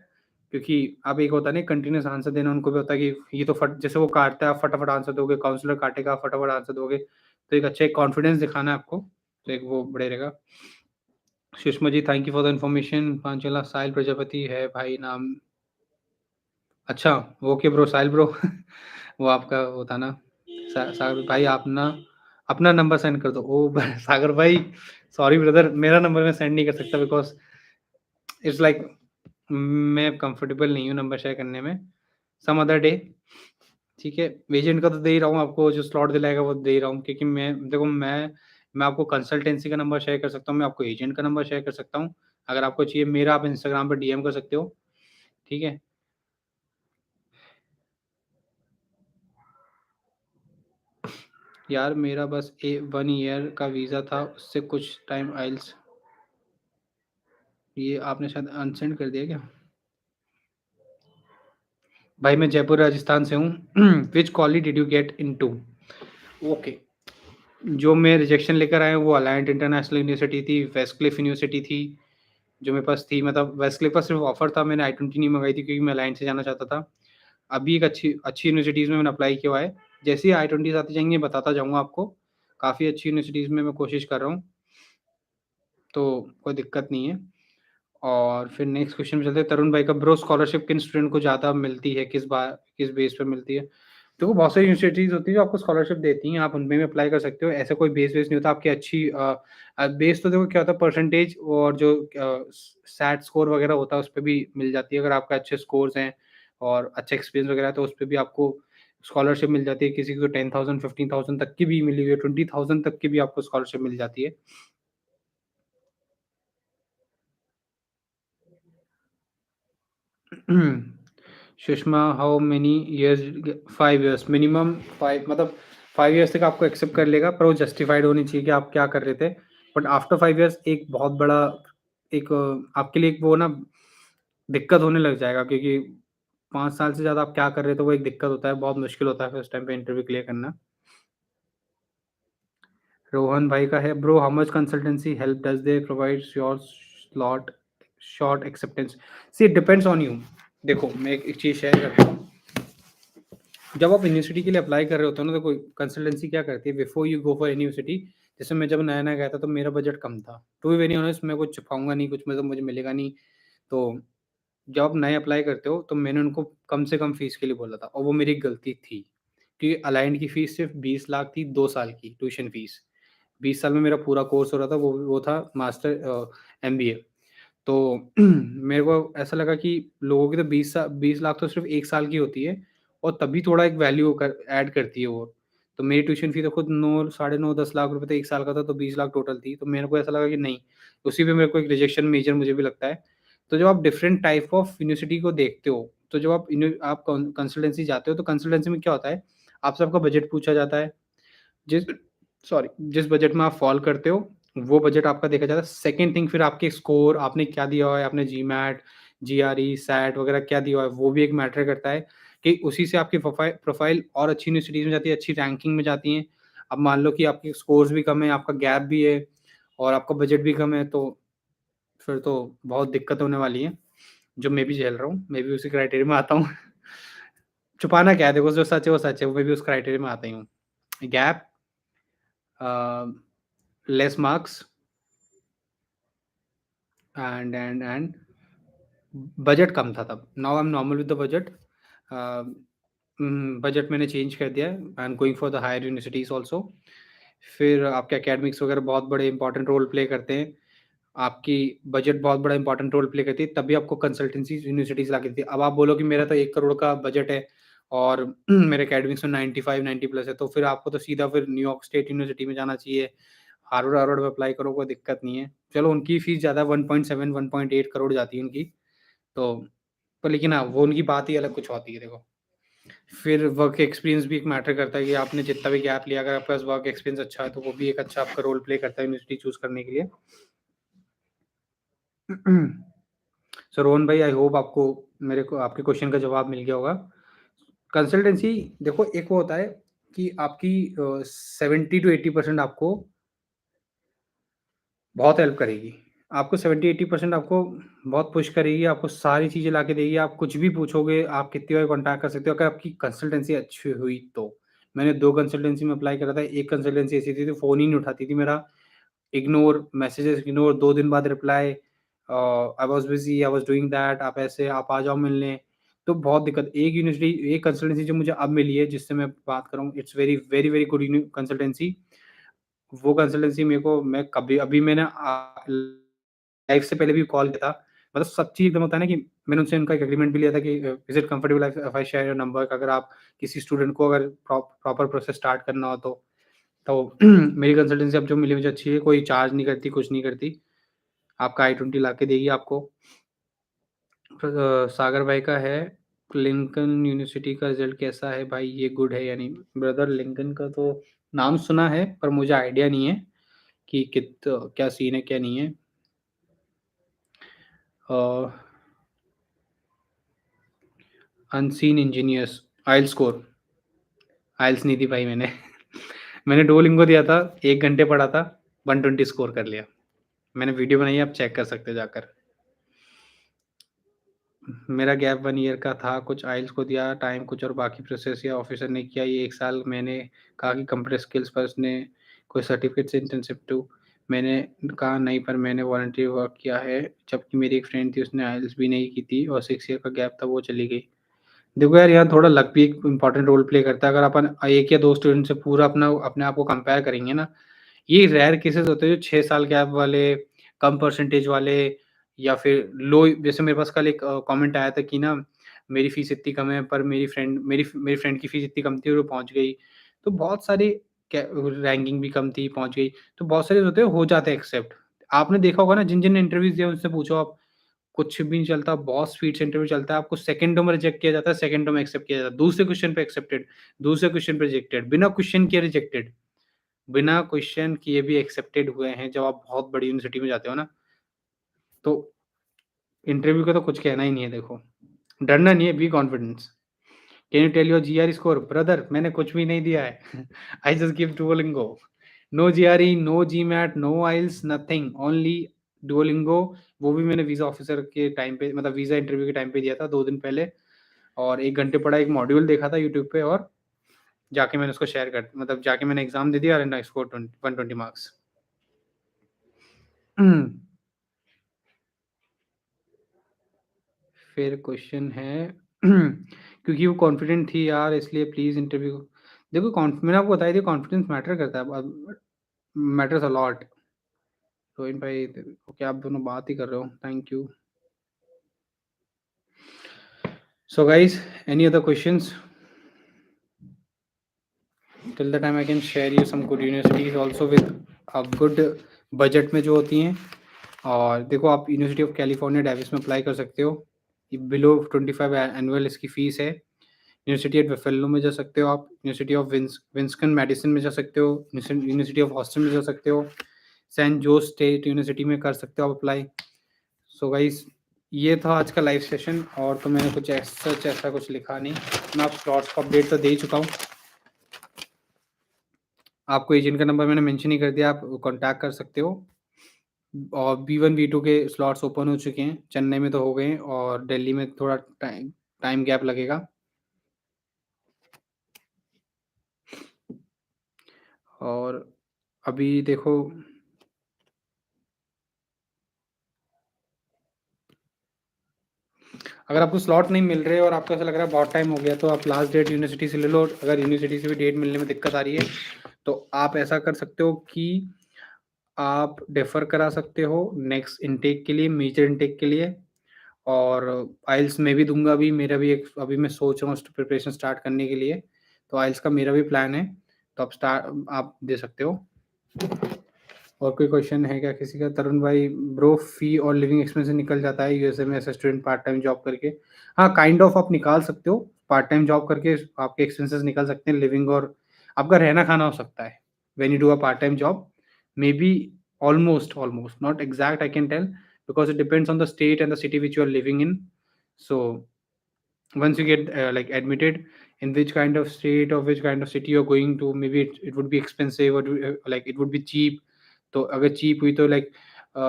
क्योंकि अब एक होता है ना कंटीन्यूअस आंसर देना, उनको भी होता है कि ये तो फट जैसे वो काटता है, आप फटाफट आंसर दोगे, काउंसलर काटेगा, आप फटाफट आंसर दोगे। तो एक अच्छा एक कॉन्फिडेंस दिखाना है आपको, तो एक वो बढ़िया रहेगा। Sushma ji, thank you for the information. पांचला साहिल प्रजापति है भाई नाम। अच्छा, ओके ब्रो, साहिल ब्रो। वो आपका वो था ना, सागर भाई आप ना अपना नंबर सेंड कर दो। ओ सागर भाई, सॉरी ब्रदर, मेरा नंबर मैं सेंड नहीं कर सकता, बिकॉज़ इट्स लाइक मैं कंफर्टेबल नहीं हूँ नंबर शेयर करने में। सम अदर डे, ठीक है? एजेंट का तो दे ही रहा हूँ आपको, जो स्लॉट दिलाएगा वो दे ही रहा हूँ, क्योंकि मैं देखो मैं आपको कंसल्टेंसी का नंबर शेयर कर सकता हूँ, मैं आपको एजेंट का नंबर शेयर कर सकता हूँ। अगर आपको चाहिए मेरा, आप इंस्टाग्राम पे डीएम कर सकते हो, ठीक है? यार मेरा बस 1 ईयर का वीज़ा था, उससे कुछ टाइम आइल्स। ये आपने शायद अनसेंड कर दिया क्या? भाई मैं जयपुर राजस्थान से हूँ। Which college did you get into? Okay. जो मैं रिजेक्शन लेकर आया हूँ वो अलायंट इंटरनेशनल यूनिवर्सिटी थी, वेस्टक्लिफ यूनिवर्सिटी थी, जो मेरे पास थी। मतलब वेस्टक्लिफ का सिर्फ़ ऑफ़र था, मैंने आई-20 नहीं मँगाई थी क्योंकि मैं अलायंट से जाना चाहता था। अभी एक अच्छी अच्छी यूनिवर्सिटीज़ में मैंने अप्लाई किया हुआ है। जैसे ही आई-20s आती जाएँगी बताता जाऊँगा आपको। काफ़ी अच्छी यूनिवर्सिटीज़ में मैं कोशिश कर रहा हूँ, तो कोई दिक्कत नहीं है। और फिर नेक्स्ट क्वेश्चन पे चलते हैं। तरुण भाई का ब्रो स्कॉलरशिप किन स्टूडेंट को ज़्यादा मिलती है? किस बेस पे मिलती है? देखो बहुत सारी यूनिवर्सिटीज़ होती हैं जो आपको स्कॉलरशिप देती हैं, आप उनमें भी अप्लाई कर सकते हो। ऐसा कोई बेस वेस नहीं होता। आपकी अच्छी बेस तो देखो क्या होता है, परसेंटेज और जो सैट स्कोर वगैरह होता है उस पे भी मिल जाती है। अगर आपका अच्छे स्कोर्स हैं और अच्छा एक्सपीरियंस वगैरह है तो उस पे भी आपको स्कॉलरशिप मिल जाती है। किसी को 10,000 15,000 तक की भी मिली हुई है, 20,000 तक की भी आपको स्कॉलरशिप मिल जाती है। Sushma, how many years? 5 years minimum. 5 मतलब 5 इयर्स तक आपको एक्सेप्ट कर लेगा, पर वो जस्टिफाइड होनी चाहिए कि आप क्या कर रहे थे। बट आफ्टर 5 इयर्स एक बहुत बड़ा एक आपके लिए एक वो ना दिक्कत होने लग जाएगा, क्योंकि 5 साल से ज़्यादा आप क्या कर रहे थे वो एक दिक्कत होता है, बहुत मुश्किल होता है फिर उस टाइम पे इंटरव्यू क्लियर करना। रोहन भाई का है, bro how much consultancy help does they provide your slot short acceptance? See it depends on you. देखो मैं एक चीज़ शेयर करता हूँ। जब आप यूनिवर्सिटी के लिए अप्लाई कर रहे होते हो ना, तो कोई कंसल्टेंसी क्या करती है before you go for university. जैसे मैं जब नया-नया गया था तो मेरा बजट कम था। टू बी वेरी ऑनेस्ट मैं कुछ छुपाऊँगा नहीं, कुछ मतलब मुझे मिलेगा नहीं। तो जब आप नए अप्लाई करते हो तो मैंने उनको कम से कम फ़ीस के लिए बोला था और वो मेरी गलती थी। क्योंकि अलाइन्ड की फ़ीस सिर्फ़ 20 लाख थी 2 साल की ट्यूशन फ़ीस। 20 साल में मेरा पूरा कोर्स हो रहा था, वो था मास्टर एमबीए। तो मेरे को ऐसा लगा कि लोगों की तो 20 लाख तो सिर्फ़ 1 साल की होती है और तभी थोड़ा एक वैल्यू कर ऐड करती है वो। तो मेरी ट्यूशन फ़ी तो खुद 9 साढ़े 9 10 लाख रुपए तो 1 साल का था, तो 20 लाख टोटल थी। तो मेरे को ऐसा लगा कि नहीं, उसी पे मेरे को एक रिजेक्शन मेजर मुझे भी लगता है। तो जब आप डिफरेंट टाइप ऑफ यूनिवर्सिटी को देखते हो, तो जब आप कंसल्टेंसी जाते हो तो कंसल्टेंसी में क्या होता है, आपसे आपका बजट पूछा जाता है। जिस जिस बजट में आप फ़ॉल करते हो, वो बजट आपका देखा जाता है। सेकंड थिंग फिर आपके स्कोर, आपने क्या दिया हुआ है, आपने जीमैट, जीआरई, सैट वगैरह क्या दिया हुआ है, वो भी एक मैटर करता है कि उसी से आपकी प्रोफ़ाइल और अच्छी यूनिवर्सिटीज़ में जाती है, अच्छी रैंकिंग में जाती हैं। अब मान लो कि आपके स्कोर्स भी कम है, आपका गैप भी है और आपका बजट भी कम है, तो फिर तो बहुत दिक्कत होने वाली है, जो मैं भी झेल रहा हूँ। मैं भी उसी क्राइटेरिया में आता हूँ। छुपाना क्या है, देखो जो सच है वो सच है, मैं भी उस क्राइटेरिया में आता ही हूँ। Gap, uh, less marks and budget कम था तब। Now I am normal with the budget. Budget मैंने चेंज कर दिया है। I am going for the higher universities also. फिर आपके एकेडमिक्स वगैरह बहुत बड़े इंपॉर्टेंट रोल प्ले करते हैं। आपकी बजट बहुत बड़ा इंपॉर्टेंट रोल प्ले करती है, तभी आपको कंसल्टेंसी यूनिवर्सिटीज़ ला के देती है। अब आप बोलो कि मेरा तो 1 करोड़ का बजट है और मेरे एकेडमिक्स में 95 90 प्लस है, तो फिर आपको तो सीधा फिर न्यूयॉर्क स्टेट यूनिवर्सिटी में जाना चाहिए। हार्वर्ड में अप्लाई करो, कोई दिक्कत नहीं है। चलो उनकी फीस ज़्यादा है, 1.7 1.8 करोड़ जाती है उनकी। तो पर लेकिन हाँ, वो उनकी बात ही अलग कुछ होती है देखो। फिर वर्क एक्सपीरियंस भी एक मैटर करता है कि आपने जितना भी गैप लिया, अगर आपके पास वर्क एक्सपीरियंस अच्छा है, तो वो भी एक अच्छा आपका रोल प्ले करता है यूनिवर्सिटी चूज़ करने के लिए। सो रोहन भाई, आई होप आपको मेरे को आपके क्वेश्चन का जवाब मिल गया होगा। कंसल्टेंसी देखो एक वो होता है कि आपकी 70 टू 80% आपको बहुत हेल्प करेगी। आपको 70-80% आपको बहुत पुश करेगी, आपको सारी चीज़ें ला के देगी। आप कुछ भी पूछोगे, आप कितनी बार कॉन्टैक्ट कर सकते हो, अगर आपकी कंसल्टेंसी अच्छी हुई तो। मैंने 2 कंसल्टेंसी में अप्लाई करा था, एक कंसल्टेंसी ऐसी थी, फ़ोन ही नहीं उठाती थी मेरा। इग्नोर, मैसेजेस इग्नोर, 2 दिन बाद reply, I was busy, I was doing that, आप ऐसे आप आ जाओ मिलने। तो बहुत दिक्कत। एक कंसल्टेंसी जो मुझे अब मिली है, जिससे मैं बात कर रहा हूँ, it's very, very, very good consultancy. वो कंसल्टेंसी मेरे को मैं कभी अभी मैंने लाइफ से पहले भी कॉल किया था। मतलब सब चीज़ एकदम होता है ना कि मैंने उनसे उनका एक एग्रीमेंट भी लिया था कि is it comfortable if I share your number, अगर आप किसी स्टूडेंट को अगर प्रॉपर प्रोसेस स्टार्ट करना हो तो। तो मेरी कंसल्टेंसी अब जो मिली मुझे अच्छी है, कोई चार्ज नहीं करती, कुछ नहीं करती। आपका आई-20 ला के देगी आपको। सागर भाई का है, लिंकन यूनिवर्सिटी का रिज़ल्ट कैसा है भाई, ये गुड है या नहीं? ब्रदर लिंकन का तो नाम सुना है पर मुझे आइडिया नहीं है कि क्या सीन है, क्या नहीं है। अ, अनसीन इंजीनियर्स, आइल्स स्कोर, आइल्स नहीं दी भाई मैंने। मैंने डुओलिंगो दिया था, 1 घंटे पढ़ा था, 120 स्कोर कर लिया। मैंने वीडियो बनाई है, आप चेक कर सकते हो जाकर। मेरा गैप 1 ईयर का था, कुछ आइल्स को दिया टाइम कुछ और बाकी प्रोसेस या ऑफ़िसर ने किया ये 1 साल। मैंने कहा कि कंप्यूटर स्किल्स पर उसने कोई सर्टिफ़िकेट से इंटर्नशिप टू मैंने कहा नहीं पर मैंने वॉलंटियर वर्क किया है, जबकि मेरी एक फ्रेंड थी उसने आइल्स भी नहीं की थी और 6 ईयर का गैप था वो चली गई। देखो यार, यहाँ थोड़ा लक भी एक इम्पोर्टेंट रोल प्ले करता है। अगर अपन 1 या 2 स्टूडेंट से पूरा अपने आप को कंपेयर करेंगे ना, ये रेयर केसेस होते हैं जो 6 साल गैप वाले, कम परसेंटेज वाले या फिर लो। जैसे मेरे पास कल एक कमेंट आया था कि ना मेरी फीस इतनी कम है पर मेरी फ्रेंड की फीस इतनी कम थी और वो पहुँच गई। तो बहुत सारी रैंकिंग भी कम थी, पहुँच गई। तो बहुत सारे होते हैं, हो जाते हैं एक्सेप्ट। आपने देखा होगा ना जिन-जिन ने इंटरव्यूज़ दिया उनसे पूछो आप, कुछ भी नहीं चलता, बहुत स्पीड से इंटरव्यू चलता है, आपको सेकंडों में रिजेक्ट किया जाता है, सेकंडों में एक्सेप्ट किया जाता है। दूसरे क्वेश्चन पे एक्सेप्टेड, दूसरे क्वेश्चन पे रिजेक्टेड, बिना क्वेश्चन किए रिजेक्टेड। बिना क्वेश्चन किए भी एक्सेप्टेड हुए हैं। जब आप बहुत बड़ी यूनिवर्सिटी में जाते हो ना, तो इंटरव्यू का तो कुछ कहना ही नहीं है देखो। डरना नहीं है, be confidence. Can you tell your GRE score? Brother मैंने कुछ भी नहीं दिया है। I just give Duolingo. No GRE, no GMAT, no IELTS, nothing, only Duolingo. वो भी मैंने वीज़ा ऑफिसर के टाइम पे, मतलब वीज़ा इंटरव्यू के टाइम पे दिया था 2 दिन पहले। और 1 घंटे पढ़ा, एक मॉड्यूल देखा था यूट्यूब पे और जाके मैंने उसको शेयर कर मतलब जाके मैंने एग्ज़ाम दे दिया एंड आई स्कोर्ड 120 मार्क्स। फिर क्वेश्चन है क्योंकि वो कॉन्फिडेंट थी यार इसलिए प्लीज़ इंटरव्यू। देखो मैंने आपको बताया था कॉन्फिडेंस मैटर करता है, अब मैटर्स अ लॉट। रोहित भाई ओके, आप दोनों बात ही कर रहे हो, thank you. So guys, any other questions? Till the time I can share you some good universities also with a good budget में जो होती हैं। और देखो आप यूनिवर्सिटी ऑफ कैलिफोर्निया डेविस में अप्लाई कर सकते हो, बिलो 25 एनुअल इसकी फीस है। यूनिवर्सिटी एट बफेलो में जा सकते हो आप, यूनिवर्सिटी ऑफ विंस्कन मेडिसिन में जा सकते हो, यूनिवर्सिटी ऑफ हॉस्टन में जा सकते हो, सेंट जोस स्टेट यूनिवर्सिटी में कर सकते हो आप अप्लाई। सो गाइस, ये था आज का लाइव सेशन। और तो मैंने कुछ ऐसा कुछ लिखा नहीं, मैं आप स्लॉट्स का अपडेट तो दे ही चुका हूँ। आपको एजेंट का नंबर मैंने मेंशन ही कर दिया, आप कॉन्टैक्ट कर सकते हो। और B1 B2 के स्लॉट्स ओपन हो चुके हैं, चेन्नई में तो हो गए हैं और दिल्ली में थोड़ा टाइम टाइम गैप लगेगा। और अभी देखो, अगर आपको स्लॉट नहीं मिल रहे और आपको ऐसा लग रहा है बहुत टाइम हो गया, तो आप लास्ट डेट यूनिवर्सिटी से ले लो। अगर यूनिवर्सिटी से भी डेट मिलने में दिक्कत आ रही है, तो आप ऐसा कर सकते हो कि आप डेफर करा सकते हो नेक्स्ट इनटेक के लिए, मेजर इनटेक के लिए। और आइल्स मैं भी दूँगा अभी, मेरा भी एक अभी मैं सोच रहा हूँ प्रिपरेशन स्टार्ट करने के लिए, तो आइल्स का मेरा भी प्लान है, तो आप दे सकते हो। और कोई क्वेश्चन है क्या किसी का? तरुण भाई, ब्रो फी और लिविंग एक्सपेंसेस निकल जाता है यूएसए में as a student part time job करके? हाँ, काइंड ऑफ आप निकाल सकते हो, पार्ट टाइम जॉब करके आपके एक्सपेंसेस निकल सकते हैं, लिविंग और आपका रहना-खाना हो सकता है। When you do a part time job, maybe almost, not exact I can tell, because it depends on the state and the city which you are living in. So once you get like admitted in which kind of state or which kind of city you're going to, maybe it would be expensive or like it would be cheap. तो अगर cheap हुई तो like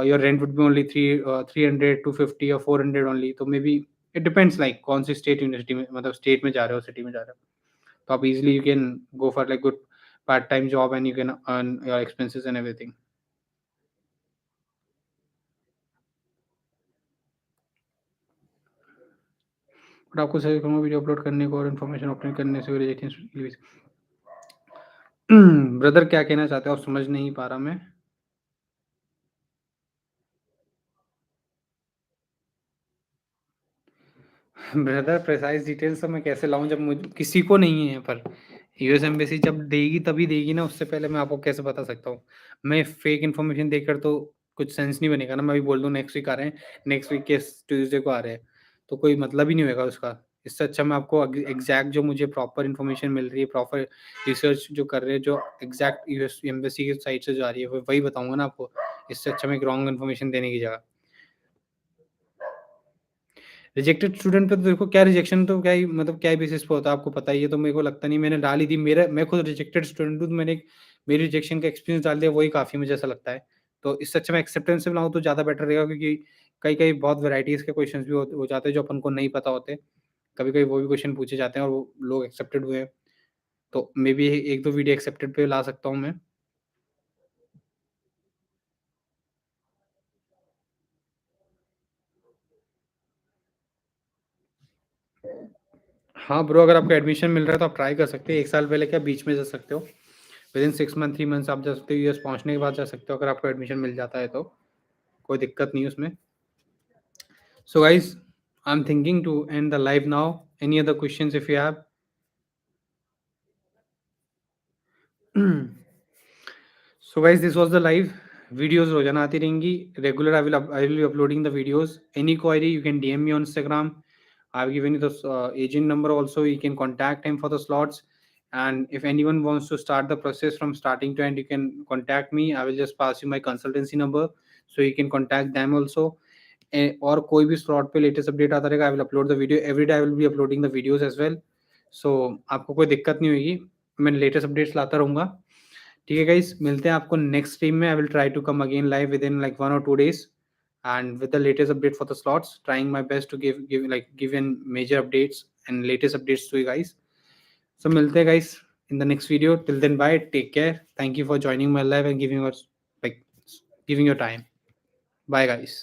your rent would be only 300 250 or 400 only, तो maybe it depends like कौन सी state university में, मतलब state में जा रहे हो, city में जा रहे हो, तो आप easily you can go for like good part time job and you can earn your expenses and everything. But आपको सजेस्ट करूँगा वीडियो अपलोड करने को और इन्फॉर्मेशन ऑब्टेन करने से रिलेटेड। ब्रदर क्या कहना चाहते हो आप? समझ नहीं पा रहा मैं। ब्रदर प्रिसाइज़ डिटेल्स तो मैं कैसे लाऊँ जब मुझ किसी को नहीं है यहाँ पर। यूएस एम्बेसी जब देगी तभी देगी ना, उससे पहले मैं आपको कैसे बता सकता हूँ? मैं फेक इन्फॉर्मेशन देकर तो कुछ सेंस नहीं बनेगा ना, मैं अभी बोल दूँ नेक्स्ट वीक आ रहे हैं, नेक्स्ट वीक के ट्यूसडे को आ रहे हैं, तो कोई मतलब ही नहीं होगा उसका। इससे अच्छा मैं आपको एग्जैक्ट जो मुझे प्रॉपर इन्फॉर्मेशन मिल रही है, प्रॉपर रिसर्च जो कर रहे हैं, जो एग्जैक्ट यूएस एम्बेसी की साइड से जो आ रही है, वही बताऊंगा ना आपको। इससे अच्छा मैं एक रॉन्ग इन्फॉर्मेशन देने की जगह। रिजेक्टेड स्टूडेंट पे तो देखो, क्या रिजेक्शन तो क्या ही मतलब क्या ही बेसिस पे होता है, आपको पता ही है, तो मेरे को लगता नहीं, मैंने डाल ही थी। मेरा मैं खुद रिजेक्टेड स्टूडेंट हूँ, तो मैंने मेरी रिजेक्शन का एक्सपीरियंस डाल दिया, वही काफ़ी मुझे ऐसा लगता है। तो इससे अच्छा मैं एक्सेप्टेंस से बनाऊँ तो ज़्यादा बेटर रहेगा, क्योंकि कई-कई बहुत वैराइटीज़ के क्वेश्चंस भी हो जाते हैं जो अपन को नहीं पता होते। कभी-कभी वो भी क्वेश्चन पूछे जाते हैं और वो लोग एक्सेप्टेड हुए हैं। तो मेबी 1-2 वीडियो एक्सेप्टेड पे ला सकता हूँ मैं। हाँ ब्रो, अगर आपको एडमिशन मिल रहा है तो आप ट्राई कर सकते हैं। 1 साल पहले क्या बीच में जा सकते हो। विदिन 6 मंथ 3 मंथ्स आप जा सकते हो, यूएस पहुँचने के बाद जा सकते हो, अगर आपको एडमिशन मिल जाता है तो। कोई दिक्कत नहीं है उसमें। So guys, I'm thinking to end the live now. Any other questions if you have? So guys, this was the live. Videos रोजाना आती रहेंगी. Regular I will be uploading the videos. Any query you can DM me on Instagram. I've given you the agent number also. You can contact him for the slots. And if anyone wants to start the process from starting to end, you can contact me. I will just pass you my consultancy number, so you can contact them also. और कोई भी slot पे latest update आता रहेगा, I will upload the video every day, I will be uploading the videos as well. So आपको कोई दिक्कत नहीं होगी, मैं लेटेस्ट अपडेट्स लाता रहूँगा। ठीक है गाइस, मिलते हैं आपको नेक्स्ट स्ट्रीम में। I will try to come again live with in like 1 और 2 days and with the latest update for the slots, trying my best to give in major updates and latest updates to you guys. So मिलते हैं guys in the next video. Till then, bye, take care, thank you for joining my live and giving us like giving your time. Bye guys.